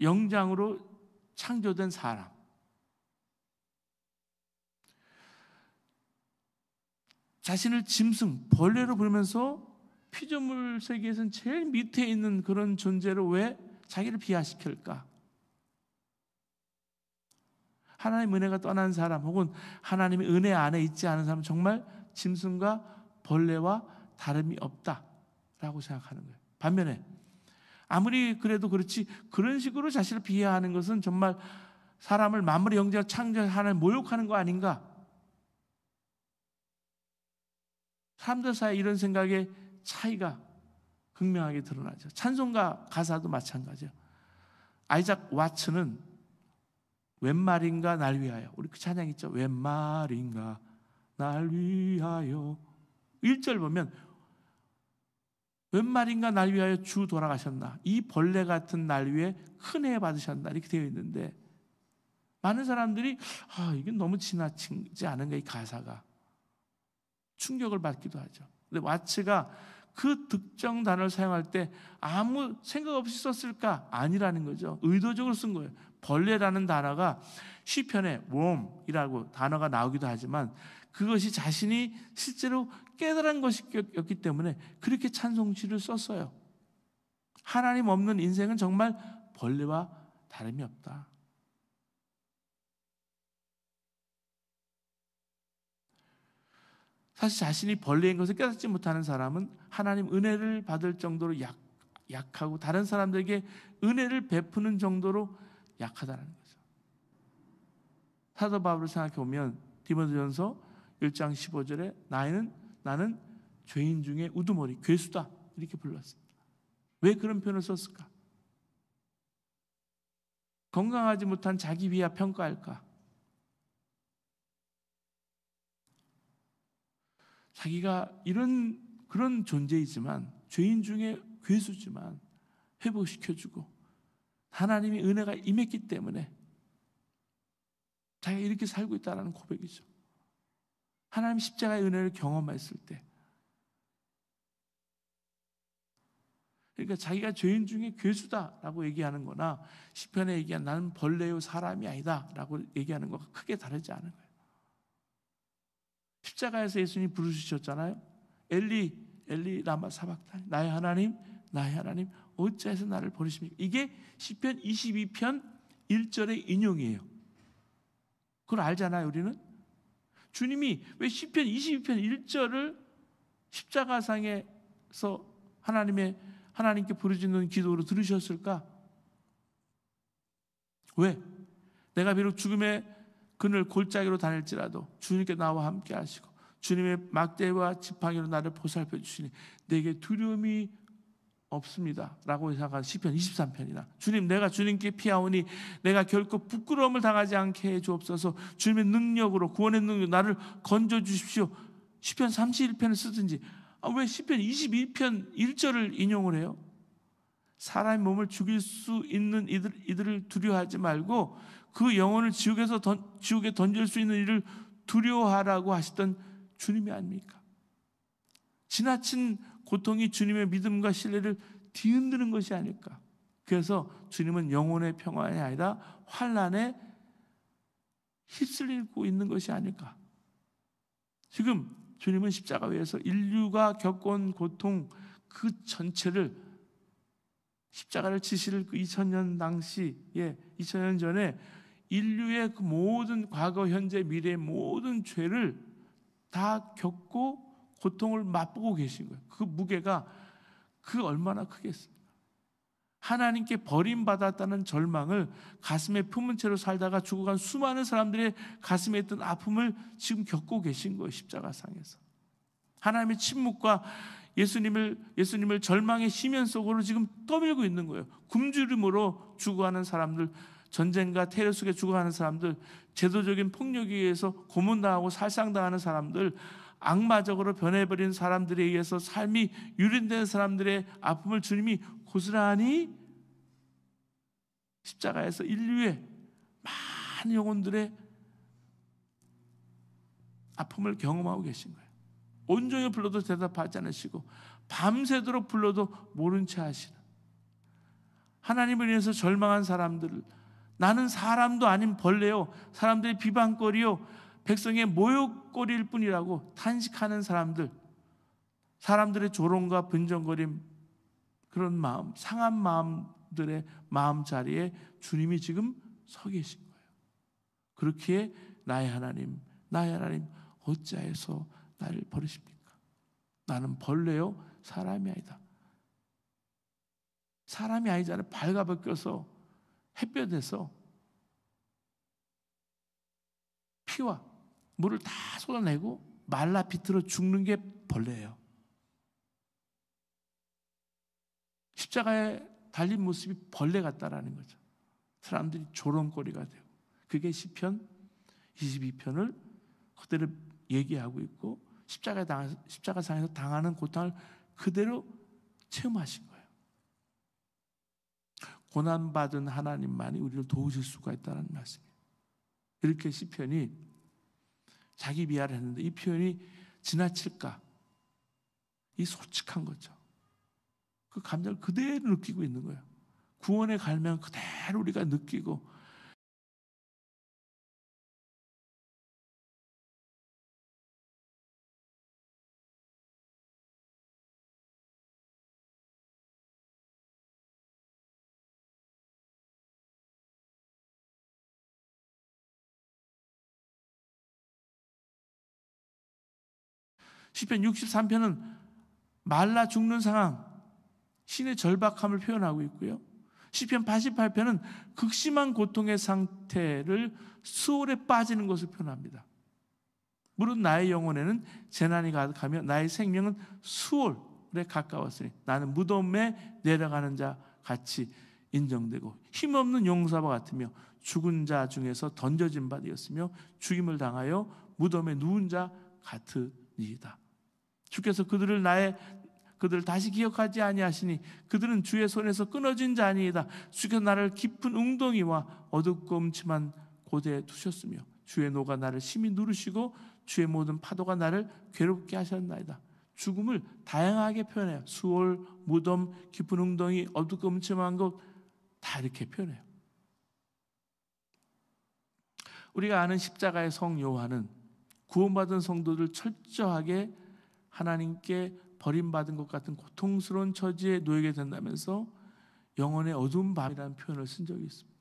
영장으로 창조된 사람, 자신을 짐승, 벌레로 부르면서 피조물 세계에서는 제일 밑에 있는 그런 존재로 왜 자기를 비하시킬까? 하나님의 은혜가 떠난 사람 혹은 하나님의 은혜 안에 있지 않은 사람은 정말 짐승과 벌레와 다름이 없다라고 생각하는 거예요. 반면에 아무리 그래도 그렇지 그런 식으로 자신을 비하하는 것은 정말 사람을 만물의 영장 창조한 하나님 모욕하는 거 아닌가? 사람들 사이에 이런 생각의 차이가 극명하게 드러나죠. 찬송가 가사도 마찬가지예요. 아이작 와츠는 웬 말인가 날 위하여, 우리 그 찬양 있죠. 웬 말인가 날 위하여 1절 보면 웬 말인가 날 위하여 주 돌아가셨나, 이 벌레 같은 날 위해 큰 애 받으셨나, 이렇게 되어 있는데 많은 사람들이 이게 너무 지나치지 않은가, 이 가사가 충격을 받기도 하죠. 근데 와츠가 그 특정 단어를 사용할 때 아무 생각 없이 썼을까? 아니라는 거죠. 의도적으로 쓴 거예요. 벌레라는 단어가 시편에 worm이라고 단어가 나오기도 하지만 그것이 자신이 실제로 깨달은 것이었기 때문에 그렇게 찬송시를 썼어요. 하나님 없는 인생은 정말 벌레와 다름이 없다. 사실 자신이 벌레인 것을 깨닫지 못하는 사람은 하나님 은혜를 받을 정도로 약하고 다른 사람들에게 은혜를 베푸는 정도로 약하다는 거죠. 사도 바울을 생각해 보면 디모데전서 1장 15절에 나는 죄인 중에 우두머리 괴수다 이렇게 불렀습니다. 왜 그런 표현을 썼을까? 건강하지 못한 자기 비하 평가할까? 자기가 그런 존재이지만 죄인 중에 괴수지만 회복시켜주고 하나님의 은혜가 임했기 때문에 자기가 이렇게 살고 있다는 고백이죠. 하나님 십자가의 은혜를 경험했을 때, 그러니까 자기가 죄인 중에 괴수다라고 얘기하는 거나 시편에 얘기한 나는 벌레요 사람이 아니다 라고 얘기하는 것과 크게 다르지 않은 거예요. 십자가에서 예수님이 부르짖었잖아요. 엘리 엘리 라마 사박다니 나의 하나님 어찌해서 나를 버리십니까? 이게 시편 22편 1절의 인용이에요. 그걸 알잖아요. 우리는 주님이 왜 시편 22편 1절을 십자가상에서 하나님께 부르짖는 기도로 들으셨을까? 왜? 내가 비록 죽음의 그늘 골짜기로 다닐지라도 주님께 나와 함께 하시고 주님의 막대와 지팡이로 나를 보살펴 주시니 내게 두려움이 없습니다 라고 생각한 시편 23편이나 주님 내가 주님께 피하오니 내가 결코 부끄러움을 당하지 않게 해주옵소서. 주님의 능력으로 구원의 능력으로 나를 건져주십시오. 시편 31편을 쓰든지 왜 시편 22편 1절을 인용을 해요? 사람의 몸을 죽일 수 있는 이들을 두려워하지 말고 그 영혼을 지옥에 던질 수 있는 이를 두려워하라고 하시던 주님이 아닙니까? 지나친 고통이 주님의 믿음과 신뢰를 뒤흔드는 것이 아닐까? 그래서 주님은 영혼의 평안이 아니라 환난에 휩쓸리고 있는 것이 아닐까? 지금 주님은 십자가 위에서 인류가 겪어온 고통 그 전체를 십자가를 지실 그 2000년 당시에 2000년 전에 인류의 그 모든 과거, 현재, 미래의 모든 죄를 다 겪고 고통을 맛보고 계신 거예요. 그 무게가 얼마나 크겠습니까? 하나님께 버림받았다는 절망을 가슴에 품은 채로 살다가 죽어간 수많은 사람들의 가슴에 있던 아픔을 지금 겪고 계신 거예요. 십자가상에서 하나님의 침묵과 예수님을 절망의 심연 속으로 지금 떠밀고 있는 거예요. 굶주림으로 죽어가는 사람들, 전쟁과 테러 속에 죽어가는 사람들, 제도적인 폭력에 의해서 고문당하고 살상당하는 사람들, 악마적으로 변해버린 사람들에 의해서 삶이 유린된 사람들의 아픔을 주님이 고스란히 십자가에서 인류의 많은 영혼들의 아픔을 경험하고 계신 거예요. 온종일 불러도 대답하지 않으시고 밤새도록 불러도 모른 채 하시는 하나님을 위해서 절망한 사람들을 나는 사람도 아닌 벌레요 사람들의 비방거리요 백성의 모욕거리일 뿐이라고 탄식하는 사람들의 조롱과 분정거림 그런 마음 상한 마음들의 마음자리에 주님이 지금 서 계신 거예요. 그렇기에 나의 하나님 어찌하여서 나를 버리십니까? 나는 벌레요 사람이 아니다. 사람이 아니잖아요. 발가벗겨서 햇볕에서 피와 물을 다 쏟아내고 말라 비틀어 죽는 게 벌레예요. 십자가에 달린 모습이 벌레 같다라는 거죠. 사람들이 조롱거리가 되고 그게 시편 22편을 그대로 얘기하고 있고 십자가상에서 당하는 고통을 그대로 체험하신 거예요. 고난받은 하나님만이 우리를 도우실 수가 있다는 말씀이에요. 이렇게 시편이 자기 비하를 했는데 이 표현이 지나칠까? 이 솔직한 거죠. 그 감정을 그대로 느끼고 있는 거예요. 구원의 갈망 그대로 우리가 느끼고 시편 63편은 말라 죽는 상황, 신의 절박함을 표현하고 있고요. 시편 88편은 극심한 고통의 상태를 수월에 빠지는 것을 표현합니다. 무릇 나의 영혼에는 재난이 가득하며 나의 생명은 수월에 가까웠으니 나는 무덤에 내려가는 자 같이 인정되고 힘없는 용사와 같으며 죽은 자 중에서 던져진 바 되었으며 죽임을 당하여 무덤에 누운 자 같으니이다. 주께서 그들을 다시 기억하지 아니하시니 그들은 주의 손에서 끊어진 자니이다. 주께서 나를 깊은 웅덩이와 어둡고 음침한 고대에 두셨으며 주의 노가 나를 심히 누르시고 주의 모든 파도가 나를 괴롭게 하셨나이다. 죽음을 다양하게 표현해요. 수월, 무덤, 깊은 웅덩이, 어둡고 음침한 곳 다 이렇게 표현해요. 우리가 아는 십자가의 성 요한은 구원받은 성도들 철저하게 하나님께 버림받은 것 같은 고통스러운 처지에 놓이게 된다면서 영혼의 어두운 밤이라는 표현을 쓴 적이 있습니다.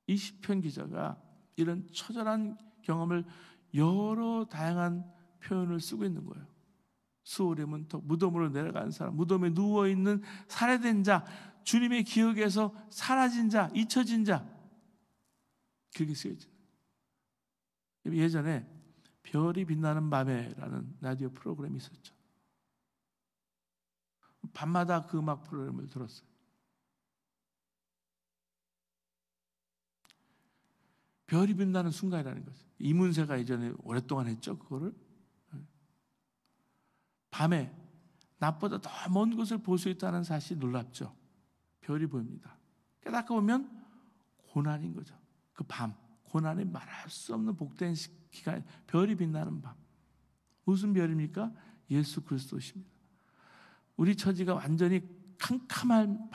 이 시편 기자가 이런 처절한 경험을 여러 다양한 표현을 쓰고 있는 거예요. 수월의 문턱, 무덤으로 내려간 사람, 무덤에 누워있는 살해된 자, 주님의 기억에서 사라진 자, 잊혀진 자, 그렇게 쓰여진 거예요. 예전에 별이 빛나는 밤에라는 라디오 프로그램이 있었죠. 밤마다 그 음악 프로그램을 들었어요. 별이 빛나는 순간이라는 거죠. 이문세가 예전에 오랫동안 했죠, 그거를. 밤에 낮보다 더 먼 곳을 볼 수 있다는 사실이 놀랍죠. 별이 보입니다. 깨닫고 보면 고난인 거죠. 그 밤, 고난이 말할 수 없는 복된 기간, 별이 빛나는 밤. 무슨 별입니까? 예수 그리스도십니다. 우리 처지가 완전히 캄캄한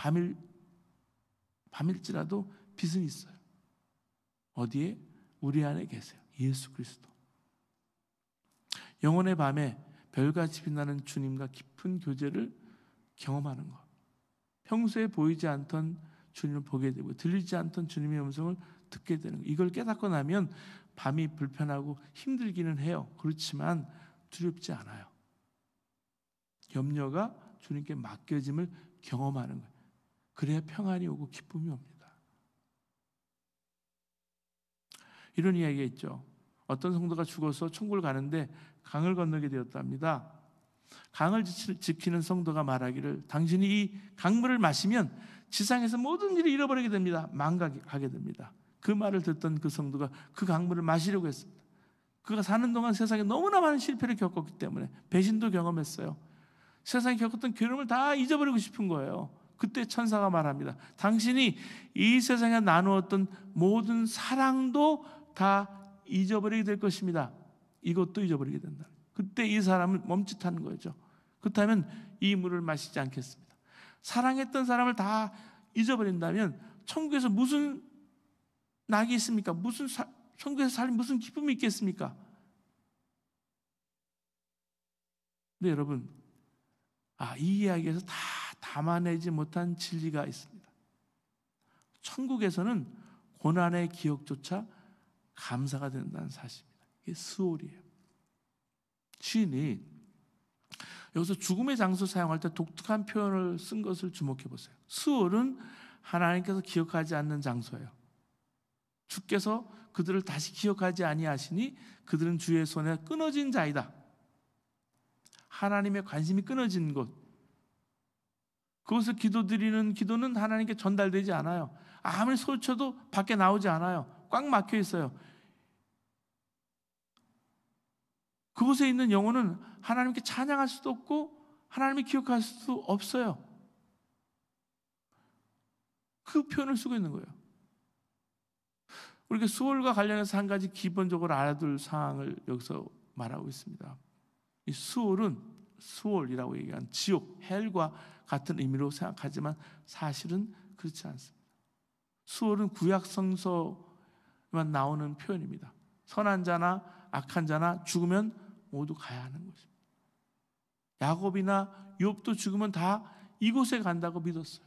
밤일지라도 빛은 있어요. 어디에? 우리 안에 계세요. 예수 그리스도. 영혼의 밤에 별같이 빛나는 주님과 깊은 교제를 경험하는 것. 평소에 보이지 않던 주님을 보게 되고 들리지 않던 주님의 음성을 듣게 되는 것. 이걸 깨닫고 나면 밤이 불편하고 힘들기는 해요. 그렇지만 두렵지 않아요. 염려가 주님께 맡겨짐을 경험하는 거예요. 그래야 평안이 오고 기쁨이 옵니다. 이런 이야기가 있죠. 어떤 성도가 죽어서 천국을 가는데 강을 건너게 되었답니다. 강을 지키는 성도가 말하기를 당신이 이 강물을 마시면 지상에서 모든 일을 잃어버리게 됩니다. 망가게 됩니다. 그 말을 듣던 그 성도가 그 강물을 마시려고 했습니다. 그가 사는 동안 세상에 너무나 많은 실패를 겪었기 때문에 배신도 경험했어요. 세상에 겪었던 괴로움을 다 잊어버리고 싶은 거예요. 그때 천사가 말합니다. 당신이 이 세상에 나누었던 모든 사랑도 다 잊어버리게 될 것입니다. 이것도 잊어버리게 된다. 그때 이 사람은 멈칫하는 거죠. 그렇다면 이 물을 마시지 않겠습니다. 사랑했던 사람을 다 잊어버린다면 천국에서 무슨 낙이 있습니까? 천국에서 살면 무슨 기쁨이 있겠습니까? 근데 여러분, 이 이야기에서 다 담아내지 못한 진리가 있습니다. 천국에서는 고난의 기억조차 감사가 된다는 사실입니다. 이게 수월이에요. 시인이 여기서 죽음의 장소 사용할 때 독특한 표현을 쓴 것을 주목해 보세요. 수월은 하나님께서 기억하지 않는 장소예요. 주께서 그들을 다시 기억하지 아니하시니 그들은 주의 손에 끊어진 자이다. 하나님의 관심이 끊어진 곳, 그곳에 기도드리는 기도는 하나님께 전달되지 않아요. 아무리 소리쳐도 밖에 나오지 않아요. 꽉 막혀 있어요. 그곳에 있는 영혼은 하나님께 찬양할 수도 없고 하나님을 기억할 수도 없어요. 그 표현을 쓰고 있는 거예요. 우리가 수월과 관련해서 한 가지 기본적으로 알아둘 사항을 여기서 말하고 있습니다. 이 수월이라고 얘기한 지옥, 헬과 같은 의미로 생각하지만 사실은 그렇지 않습니다. 수월은 구약 성서만 나오는 표현입니다. 선한 자나 악한 자나 죽으면 모두 가야 하는 것입니다. 야곱이나 욥도 죽으면 다 이곳에 간다고 믿었어요.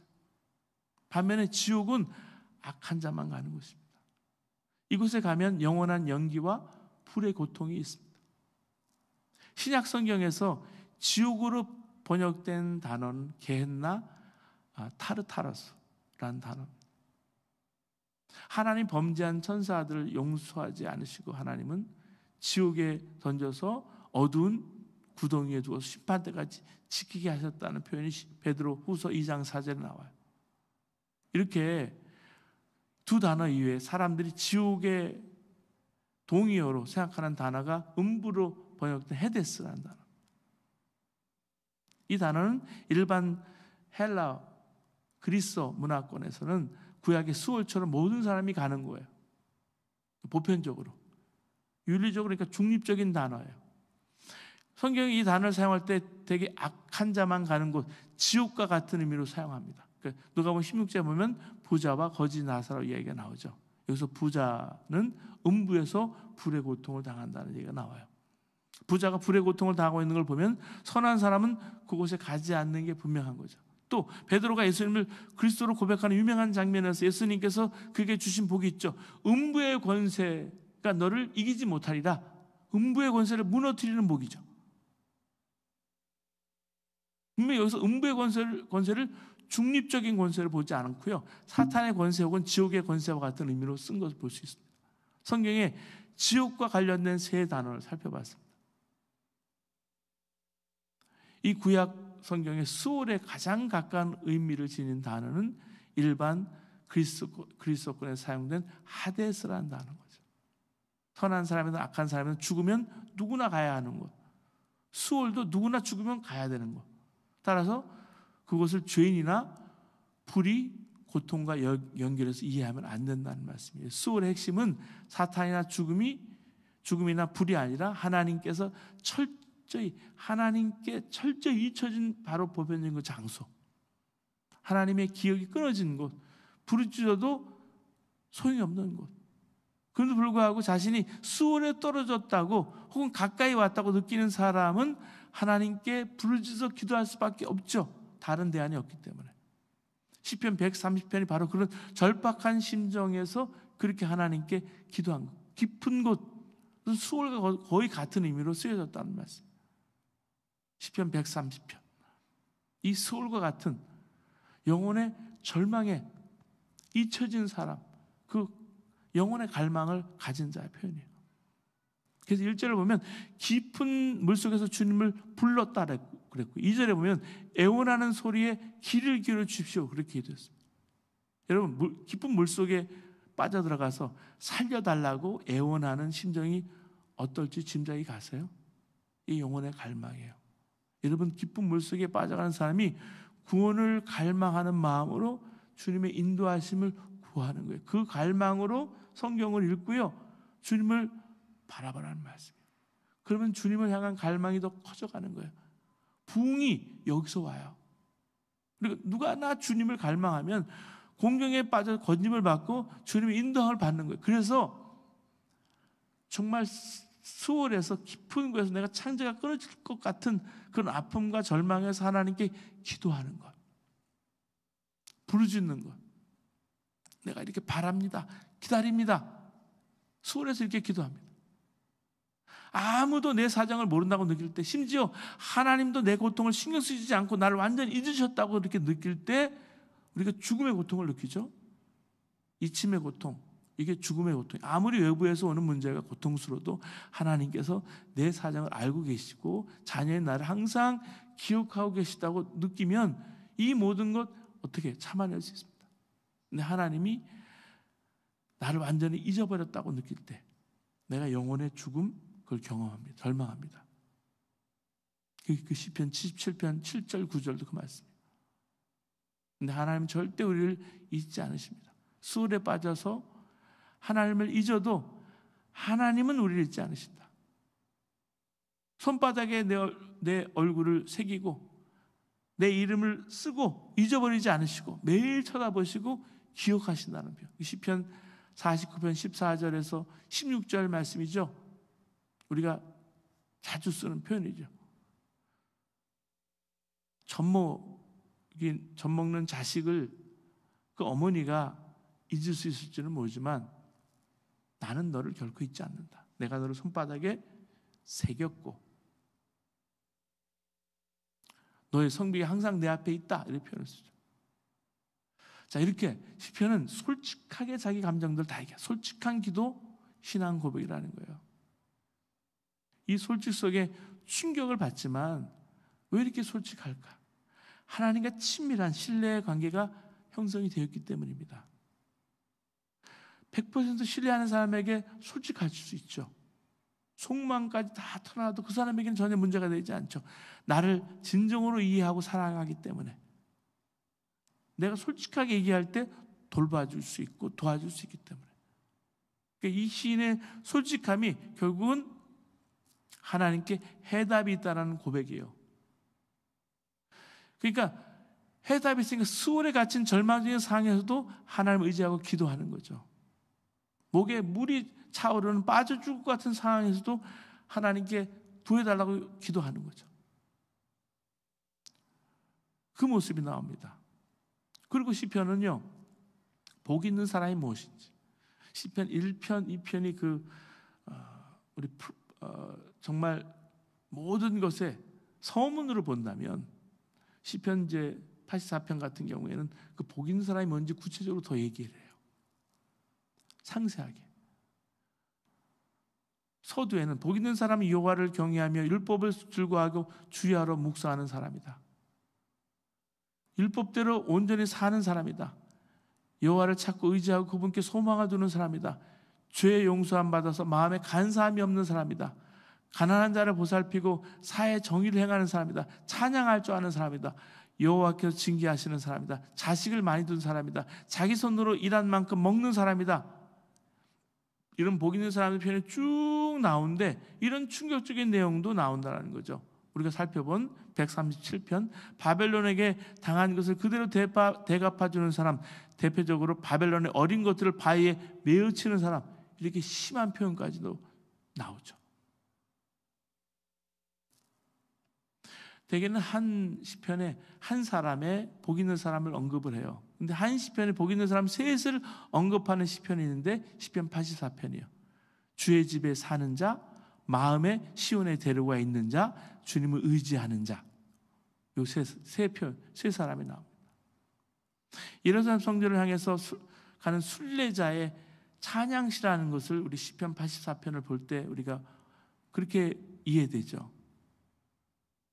반면에 지옥은 악한 자만 가는 것입니다. 이곳에 가면 영원한 연기와 불의 고통이 있습니다. 신약 성경에서 지옥으로 번역된 단어는 게헨나, 타르타러스로 단어. 하나님 범죄한 천사들을 용서하지 않으시고 하나님은 지옥에 던져서 어두운 구덩이에 두어서 심판 때까지 지키게 하셨다는 표현이 베드로 후서 2장 4절에 나와요. 이렇게 두 단어 이외에 사람들이 지옥의 동의어로 생각하는 단어가 음부로 번역된 헤데스라는 단어. 이 단어는 일반 헬라 그리스 문화권에서는 구약의 수월처럼 모든 사람이 가는 거예요. 보편적으로. 윤리적으로 그러니까 중립적인 단어예요. 성경이 이 단어를 사용할 때 되게 악한 자만 가는 곳, 지옥과 같은 의미로 사용합니다. 그러니까 누가복음 16장에 보면 부자와 거지 나사로 이야기가 나오죠. 여기서 부자는 음부에서 불의 고통을 당한다는 얘기가 나와요. 부자가 불의 고통을 당하고 있는 걸 보면 선한 사람은 그곳에 가지 않는 게 분명한 거죠. 또 베드로가 예수님을 그리스도로 고백하는 유명한 장면에서 예수님께서 그에게 주신 복이 있죠. 음부의 권세가 너를 이기지 못하리라. 음부의 권세를 무너뜨리는 복이죠. 분명히 여기서 음부의 권세를 중립적인 권세를 보지 않고요, 사탄의 권세 혹은 지옥의 권세와 같은 의미로 쓴 것을 볼 수 있습니다. 성경에 지옥과 관련된 세 단어를 살펴봤습니다. 이 구약 성경의 수월에 가장 가까운 의미를 지닌 단어는 일반 그리스도권에 사용된 하데스라는 단어인 거죠. 선한 사람이든 악한 사람이든 죽으면 누구나 가야 하는 곳. 수월도 누구나 죽으면 가야 되는 곳. 따라서 그것을 죄인이나 불이 고통과 연결해서 이해하면 안 된다는 말씀이에요. 수월의 핵심은 사탄이나 죽음이나 불이 아니라 하나님께 철저히 잊혀진 바로 보편적인 그 장소, 하나님의 기억이 끊어진 곳, 부르짖어도 소용이 없는 곳. 그런데도 불구하고 자신이 수월에 떨어졌다고 혹은 가까이 왔다고 느끼는 사람은 하나님께 부르짖어 기도할 수밖에 없죠. 다른 대안이 없기 때문에. 시편 130편이 바로 그런 절박한 심정에서 그렇게 하나님께 기도한 것. 깊은 곳, 수월과 거의 같은 의미로 쓰여졌다는 말씀. 시편 130편. 이 수월과 같은 영혼의 절망에 잊혀진 사람, 그 영혼의 갈망을 가진 자의 표현이에요. 그래서 1절을 보면 깊은 물속에서 주님을 불렀다 그랬고 2절에 보면 애원하는 소리에 귀를 기울여 주십시오 그렇게 기도했습니다. 여러분, 깊은 물속에 빠져들어가서 살려달라고 애원하는 심정이 어떨지 짐작이 가세요? 이 영혼의 갈망이에요. 여러분, 깊은 물속에 빠져가는 사람이 구원을 갈망하는 마음으로 주님의 인도하심을 구하는 거예요. 그 갈망으로 성경을 읽고요, 주님을 바라보라는 말씀이에요. 그러면 주님을 향한 갈망이 더 커져가는 거예요. 부흥이 여기서 와요. 그리고 누가 나 주님을 갈망하면 공경에 빠져 건짐을 받고 주님의 인도함을 받는 거예요. 그래서 정말 수월해서 깊은 곳에서 내가 창자가 끊어질 것 같은 그런 아픔과 절망에서 하나님께 기도하는 것, 부르짖는 것. 내가 이렇게 바랍니다. 기다립니다. 수월해서 이렇게 기도합니다. 아무도 내 사정을 모른다고 느낄 때, 심지어 하나님도 내 고통을 신경 쓰지 않고 나를 완전히 잊으셨다고 이렇게 느낄 때 우리가 죽음의 고통을 느끼죠. 이침의 고통, 이게 죽음의 고통. 아무리 외부에서 오는 문제가 고통스러워도 하나님께서 내 사정을 알고 계시고 자녀의 나를 항상 기억하고 계시다고 느끼면 이 모든 것 어떻게 참아낼 수 있습니다. 근데 하나님이 나를 완전히 잊어버렸다고 느낄 때 내가 영혼의 죽음, 그걸 경험합니다. 절망합니다. 그 시편 77편 7절 9절도 그 말씀이에요. 근데 하나님은 절대 우리를 잊지 않으십니다. 수월에 빠져서 하나님을 잊어도 하나님은 우리를 잊지 않으신다. 손바닥에 내 얼굴을 새기고 내 이름을 쓰고 잊어버리지 않으시고 매일 쳐다보시고 기억하신다는 표현. 시편 49편 14절에서 16절 말씀이죠. 우리가 자주 쓰는 표현이죠. 젖 먹는 자식을 그 어머니가 잊을 수 있을지는 모르지만 나는 너를 결코 잊지 않는다. 내가 너를 손바닥에 새겼고 너의 성비가 항상 내 앞에 있다. 이렇게 표현을 쓰죠. 자, 이렇게 시편은 솔직하게 자기 감정들 다 얘기해. 솔직한 기도, 신앙 고백이라는 거예요. 이 솔직 속에 충격을 받지만 왜 이렇게 솔직할까? 하나님과 친밀한 신뢰의 관계가 형성이 되었기 때문입니다. 100% 신뢰하는 사람에게 솔직할 수 있죠. 속마음까지 다 털어놔도 그 사람에게는 전혀 문제가 되지 않죠. 나를 진정으로 이해하고 사랑하기 때문에 내가 솔직하게 얘기할 때 돌봐줄 수 있고 도와줄 수 있기 때문에. 그러니까 이 시인의 솔직함이 결국은 하나님께 해답이 있다는 고백이에요. 그러니까 해답이 있으니까 수월에 갇힌 절망적인 상황에서도 하나님을 의지하고 기도하는 거죠. 목에 물이 차오르는 빠져 죽을 것 같은 상황에서도 하나님께 구해달라고 기도하는 거죠. 그 모습이 나옵니다. 그리고 시편은요, 복 있는 사람이 무엇인지, 시편 1편, 2편이 우리 정말 모든 것에 서문으로 본다면 시편 이제 84편 같은 경우에는 그 복 있는 사람이 뭔지 구체적으로 더 얘기를 해요. 상세하게. 서두에는 복 있는 사람이 여호와를 경외하며 율법을 즐거워하고 주야로 묵상하는 사람이다. 율법대로 온전히 사는 사람이다. 여호와를 찾고 의지하고 그분께 소망을 두는 사람이다. 죄의 용서함 받아서 마음에 간사함이 없는 사람이다. 가난한 자를 보살피고 사회 정의를 행하는 사람이다. 찬양할 줄 아는 사람이다. 여호와께서 징계하시는 사람이다. 자식을 많이 둔 사람이다. 자기 손으로 일한 만큼 먹는 사람이다. 이런 복 있는 사람의 편이 쭉 나오는데 이런 충격적인 내용도 나온다는 거죠. 우리가 살펴본 137편 바벨론에게 당한 것을 그대로 대갚아주는 사람, 대표적으로 바벨론의 어린 것들을 바위에 메어치는 사람, 이렇게 심한 표현까지도 나오죠. 대개는 한 시편에 한 사람의 복 있는 사람을 언급을 해요. 근데 한 시편에 복 있는 사람 셋을 언급하는 시편이 있는데 시편 84편이에요. 주의 집에 사는 자, 마음에 시온의 대로가 있는 자, 주님을 의지하는 자. 요 세 사람이 나옵니다. 이런 사람 성전을 향해서 가는 순례자의 찬양시라는 것을 우리 시편 84편을 볼 때 우리가 그렇게 이해되죠.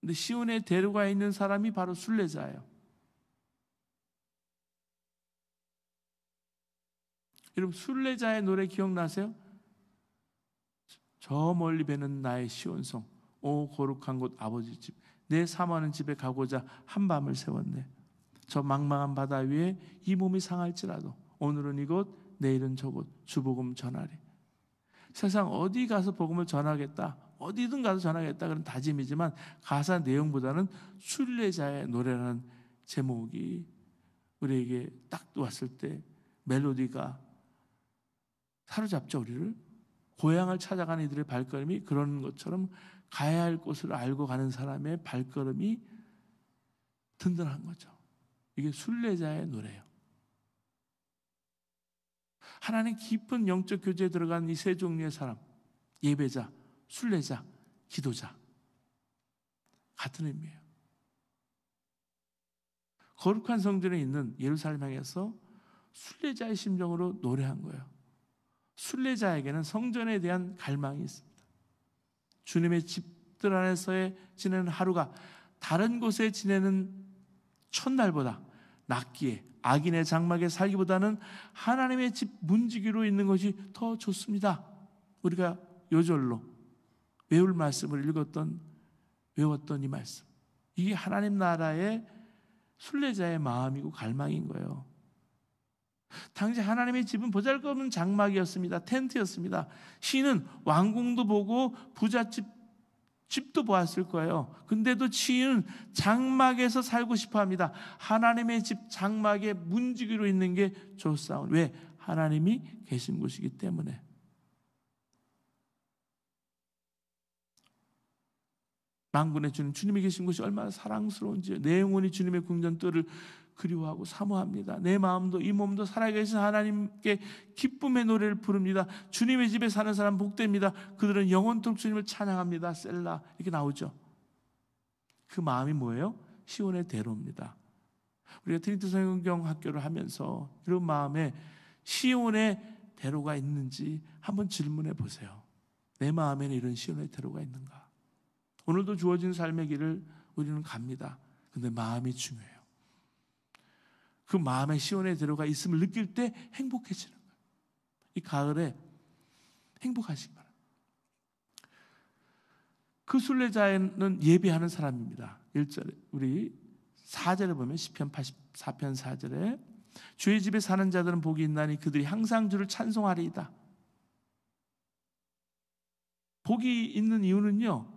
근데 시온의 대로가 있는 사람이 바로 순례자예요. 여러분 순례자의 노래 기억나세요? 저 멀리 배는 나의 시온성, 오 거룩한 곳 아버지 집, 내 사모하는 집에 가고자 한밤을 세웠네. 저 망망한 바다 위에 이 몸이 상할지라도 오늘은 이곳, 내일은 저곳 주복음 전하리. 세상 어디 가서 복음을 전하겠다, 어디든 가서 전하겠다 그런 다짐이지만 가사 내용보다는 순례자의 노래라는 제목이 우리에게 딱 왔을 때 멜로디가 사로잡죠. 우리를. 고향을 찾아가는 이들의 발걸음이 그런 것처럼 가야 할 곳을 알고 가는 사람의 발걸음이 든든한 거죠. 이게 순례자의 노래예요. 하나님 깊은 영적 교제에 들어간 이 세 종류의 사람, 예배자, 순례자, 기도자, 같은 의미예요. 거룩한 성전에 있는 예루살렘 향해서 순례자의 심정으로 노래한 거예요. 순례자에게는 성전에 대한 갈망이 있습니다. 주님의 집들 안에서의 지내는 하루가 다른 곳에 지내는 첫날보다 낫기에 악인의 장막에 살기보다는 하나님의 집 문지기로 있는 것이 더 좋습니다. 우리가 요절로 외울 말씀을 외웠던 이 말씀, 이게 하나님 나라의 순례자의 마음이고 갈망인 거예요. 당시 하나님의 집은 보잘것없는 장막이었습니다. 텐트였습니다. 시인은 왕궁도 보고 집도 보았을 거예요. 근데도 시인은 장막에서 살고 싶어 합니다. 하나님의 집 장막에 문지기로 있는 게 좋사온. 왜? 하나님이 계신 곳이기 때문에. 만군의 주님, 주님이 계신 곳이 얼마나 사랑스러운지, 내 영혼이 주님의 궁전뜰을 그리워하고 사모합니다. 내 마음도 이 몸도 살아계신 하나님께 기쁨의 노래를 부릅니다. 주님의 집에 사는 사람 복됩니다. 그들은 영원토록 주님을 찬양합니다. 셀라, 이렇게 나오죠. 그 마음이 뭐예요? 시온의 대로입니다. 우리가 트리니티 성경학교를 하면서 이런 마음에 시온의 대로가 있는지 한번 질문해 보세요. 내 마음에는 이런 시온의 대로가 있는가? 오늘도 주어진 삶의 길을 우리는 갑니다. 근데 마음이 중요해요. 그 마음에 시온의 대로가 있음을 느낄 때 행복해지는 거예요. 이 가을에 행복하시기 바랍니다. 그 순례자는 예배하는 사람입니다. 1절에 우리 4절에 보면 시편 84편 4절에 주의 집에 사는 자들은 복이 있나니 그들이 항상 주를 찬송하리이다. 복이 있는 이유는요,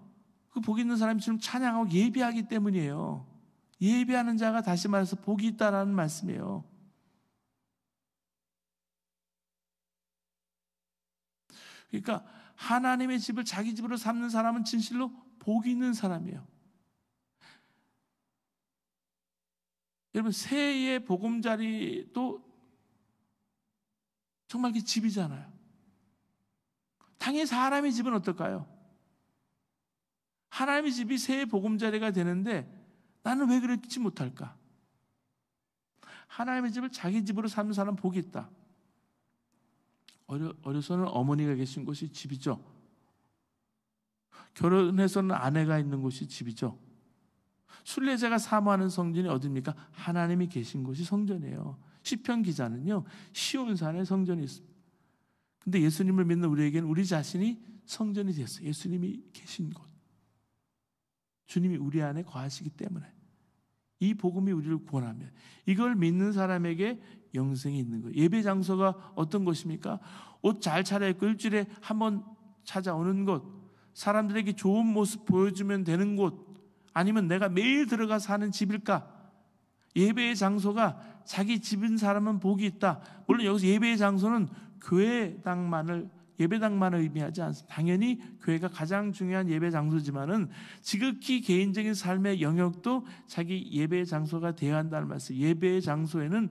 그 복이 있는 사람이 지금 찬양하고 예배하기 때문이에요. 예배하는 자가 다시 말해서 복이 있다라는 말씀이에요. 그러니까 하나님의 집을 자기 집으로 삼는 사람은 진실로 복이 있는 사람이에요. 여러분, 새해의 보금자리도 정말 그 집이잖아요. 당연히 사람의 집은 어떨까요? 하나님의 집이 새해 보금자리가 되는데 나는 왜 그렇지 못할까? 하나님의 집을 자기 집으로 삼는 사람은 복이 있다. 어려서는 어머니가 계신 곳이 집이죠. 결혼해서는 아내가 있는 곳이 집이죠. 순례자가 사모하는 성전이 어디입니까? 하나님이 계신 곳이 성전이에요. 시편 기자는요, 시온산에 성전이 있습니다. 근데 예수님을 믿는 우리에게는 우리 자신이 성전이 됐어요. 예수님이 계신 곳. 주님이 우리 안에 거하시기 때문에 이 복음이 우리를 구원하며 이걸 믿는 사람에게 영생이 있는 거예요. 예배 장소가 어떤 곳입니까? 옷 잘 차려입고 일주일에 한 번 찾아오는 곳, 사람들에게 좋은 모습 보여주면 되는 곳, 아니면 내가 매일 들어가 사는 집일까? 예배의 장소가 자기 집인 사람은 복이 있다. 물론 여기서 예배의 장소는 예배당만을 의미하지 않습니다. 당연히 교회가 가장 중요한 예배 장소지만은 지극히 개인적인 삶의 영역도 자기 예배의 장소가 되어야 한다는 말씀. 예배의 장소에는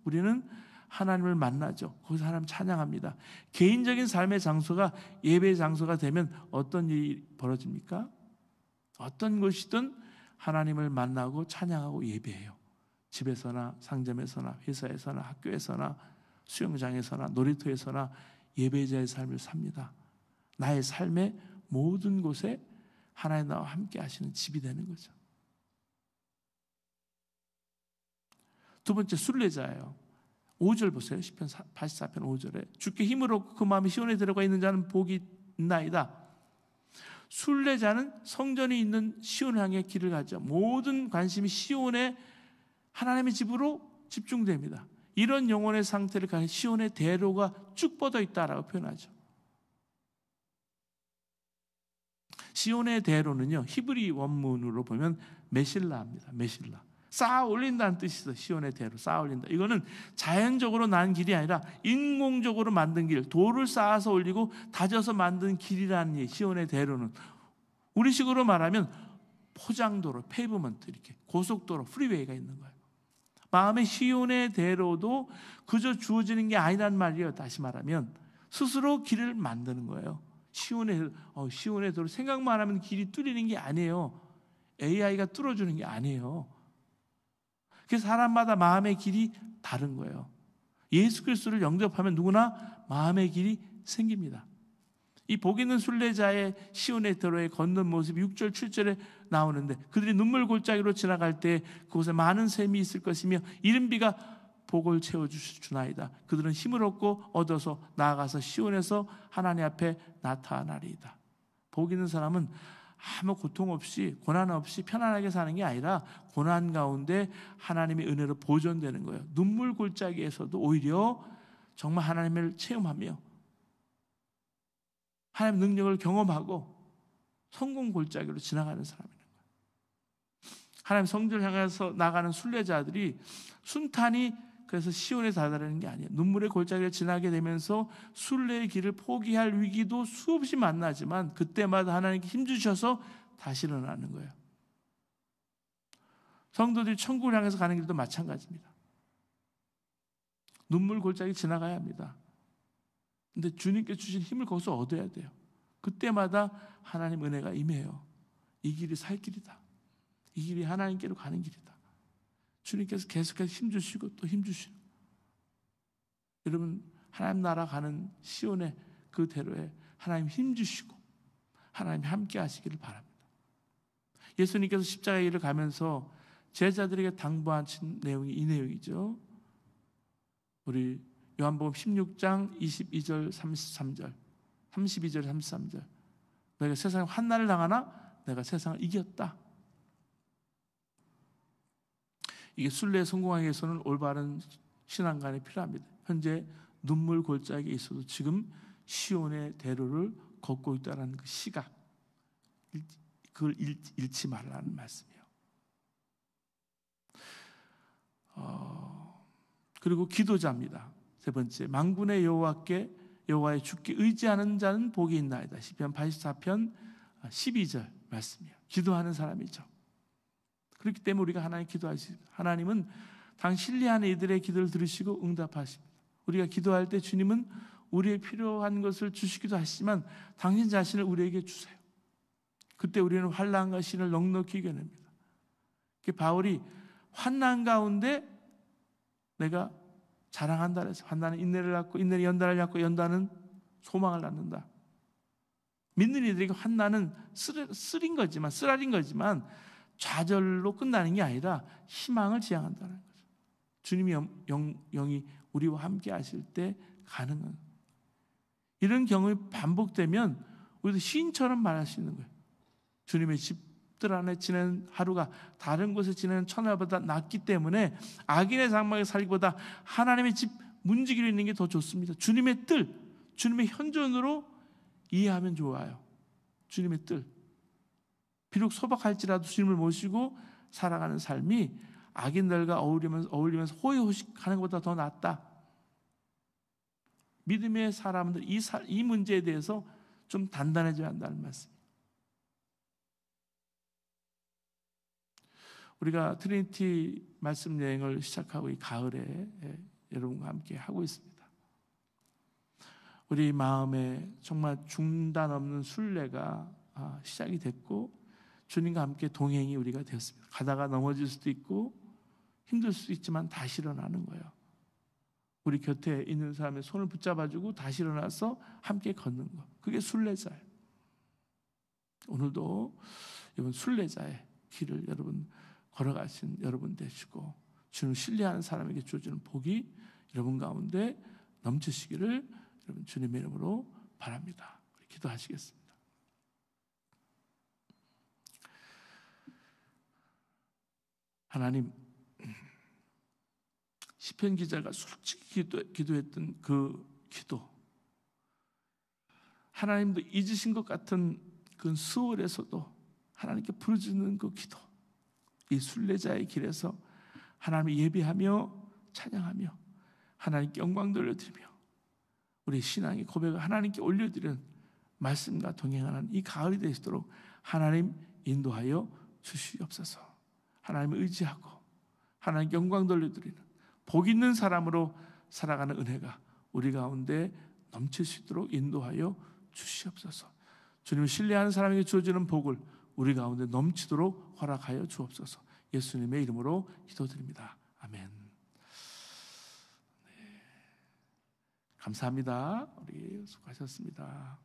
우리는 하나님을 만나죠. 거기서 하나님 찬양합니다. 개인적인 삶의 장소가 예배의 장소가 되면 어떤 일이 벌어집니까? 어떤 곳이든 하나님을 만나고 찬양하고 예배해요. 집에서나 상점에서나 회사에서나 학교에서나 수영장에서나 놀이터에서나 예배자의 삶을 삽니다. 나의 삶의 모든 곳에 하나님 나와 함께 하시는 집이 되는 거죠. 두 번째, 순례자예요. 5절 보세요. 시편 84편 5절에 주께 힘을 얻고 그 마음이 시온에 들어가 있는 자는 복이 있나이다. 순례자는 성전이 있는 시온을 향해 길을 가죠. 모든 관심이 시온의 하나님의 집으로 집중됩니다. 이런 영혼의 상태를 가진 시온의 대로가 쭉 뻗어 있다라고 표현하죠. 시온의 대로는요, 히브리 원문으로 보면 메실라입니다. 메실라. 쌓아 올린다는 뜻이 있어요. 시온의 대로, 쌓아 올린다. 이거는 자연적으로 난 길이 아니라 인공적으로 만든 길, 돌을 쌓아서 올리고 다져서 만든 길이라는 얘기. 시온의 대로는 우리식으로 말하면 포장도로, 페이브먼트, 이렇게 고속도로, 프리웨이가 있는 거예요. 마음의 시온의 대로도 그저 주어지는 게 아니란 말이에요. 다시 말하면 스스로 길을 만드는 거예요. 시온의 도로 생각만 하면 길이 뚫리는 게 아니에요. AI가 뚫어주는 게 아니에요. 그래서 사람마다 마음의 길이 다른 거예요. 예수 그리스도를 영접하면 누구나 마음의 길이 생깁니다. 이 복 있는 순례자의 시온의 도로에 걷는 모습이 6절 7절에 나오는데 그들이 눈물 골짜기로 지나갈 때 그곳에 많은 샘이 있을 것이며 이른 비가 복을 채워주나이다. 그들은 힘을 얻어서 나아가서 시온에서 하나님 앞에 나타나리이다. 복 있는 사람은 아무 고통 없이 고난 없이 편안하게 사는 게 아니라 고난 가운데 하나님의 은혜로 보존되는 거예요. 눈물 골짜기에서도 오히려 정말 하나님을 체험하며 하나님의 능력을 경험하고 성공 골짜기로 지나가는 사람이라는 거예요. 하나님 성전을 향해서 나가는 순례자들이 순탄히 그래서 시온에 다다르는 게 아니에요. 눈물의 골짜기를 지나게 되면서 순례의 길을 포기할 위기도 수없이 만나지만 그때마다 하나님께 힘주셔서 다시 일어나는 거예요. 성도들이 천국을 향해서 가는 길도 마찬가지입니다. 눈물 골짜기 지나가야 합니다. 근데 주님께 주신 힘을 거기서 얻어야 돼요. 그때마다 하나님 은혜가 임해요. 이 길이 살 길이다. 이 길이 하나님께로 가는 길이다. 주님께서 계속해서 힘주시고 또 힘주시는, 여러분 하나님 나라 가는 시온의 그 대로에 하나님 힘주시고 하나님 함께 하시기를 바랍니다. 예수님께서 십자가의 길을 가면서 제자들에게 당부하신 내용이 이 내용이죠. 우리 요한복음 16장 22절 33절 32절 33절, 너희가 세상에 환난을 당하나 내가 세상을 이겼다. 이게 순례에 성공하기 위해서는 올바른 신앙관이 필요합니다. 현재 눈물 골짜기에 있어도 지금 시온의 대로를 걷고 있다는 그 시각, 그걸 잃지 말라는 말씀이에요. 그리고 기도자입니다. 세 번째, 만군의 여호와의 주께 의지하는 자는 복이 있나이다. 시편 84편 12절 말씀이에요. 기도하는 사람이죠. 그렇기 때문에 우리가 하나님 기도하시고, 하나님은 당신 신뢰하는 이들의 기도를 들으시고 응답하십니다. 우리가 기도할 때 주님은 우리의 필요한 것을 주시기도 하시지만 당신 자신을 우리에게 주세요. 그때 우리는 환난과 신을 넉넉히 이겨냅니다. 바울이 환난 가운데 내가 자랑한다 그래서 환난은 인내를 낳고 인내는 연단을 낳고 연단은 소망을 낳는다. 믿는 이들에게 환난은 쓰라린 거지만 좌절로 끝나는 게 아니라 희망을 지향한다는 거죠. 주님이 영이 우리와 함께 하실 때 가능한, 이런 경험이 반복되면 우리도 시인처럼 말할 수 있는 거예요. 주님의 집들 안에 지내는 하루가 다른 곳에 지내는 천하보다 낫기 때문에 악인의 장막에 살기보다 하나님의 집 문지기로 있는 게 더 좋습니다. 주님의 뜰, 주님의 현존으로 이해하면 좋아요. 주님의 뜰, 비록 소박할지라도 주님을 모시고 살아가는 삶이 악인들과 어울리면서 호의호식하는 것보다 더 낫다. 믿음의 사람들 이 문제에 대해서 좀 단단해져야 한다는 말씀. 우리가 트리니티 말씀 여행을 시작하고 이 가을에 여러분과 함께 하고 있습니다. 우리 마음에 정말 중단 없는 순례가 시작이 됐고 주님과 함께 동행이 우리가 되었습니다. 가다가 넘어질 수도 있고 힘들 수도 있지만 다시 일어나는 거예요. 우리 곁에 있는 사람의 손을 붙잡아주고 다시 일어나서 함께 걷는 것, 그게 순례자예요. 오늘도 이번 순례자의 길을 여러분 걸어가신 여러분 되시고 주님 신뢰하는 사람에게 주어지는 복이 여러분 가운데 넘치시기를 여러분 주님의 이름으로 바랍니다. 기도하시겠습니다. 하나님, 시편 기자가 솔직히 기도했던 그 기도, 하나님도 잊으신 것 같은 그 수월에서도 하나님께 부르짖는 그 기도, 이 순례자의 길에서 하나님을 예배하며 찬양하며 하나님께 영광 돌려드리며 우리 신앙의 고백을 하나님께 올려드리는 말씀과 동행하는 이 가을이 되시도록 하나님 인도하여 주시옵소서. 하나님을 의지하고 하나님께 영광 돌려드리는 복 있는 사람으로 살아가는 은혜가 우리 가운데 넘칠 수 있도록 인도하여 주시옵소서. 주님을 신뢰하는 사람에게 주어지는 복을 우리 가운데 넘치도록 허락하여 주옵소서. 예수님의 이름으로 기도드립니다. 아멘. 네. 감사합니다. 우리 수고하셨습니다.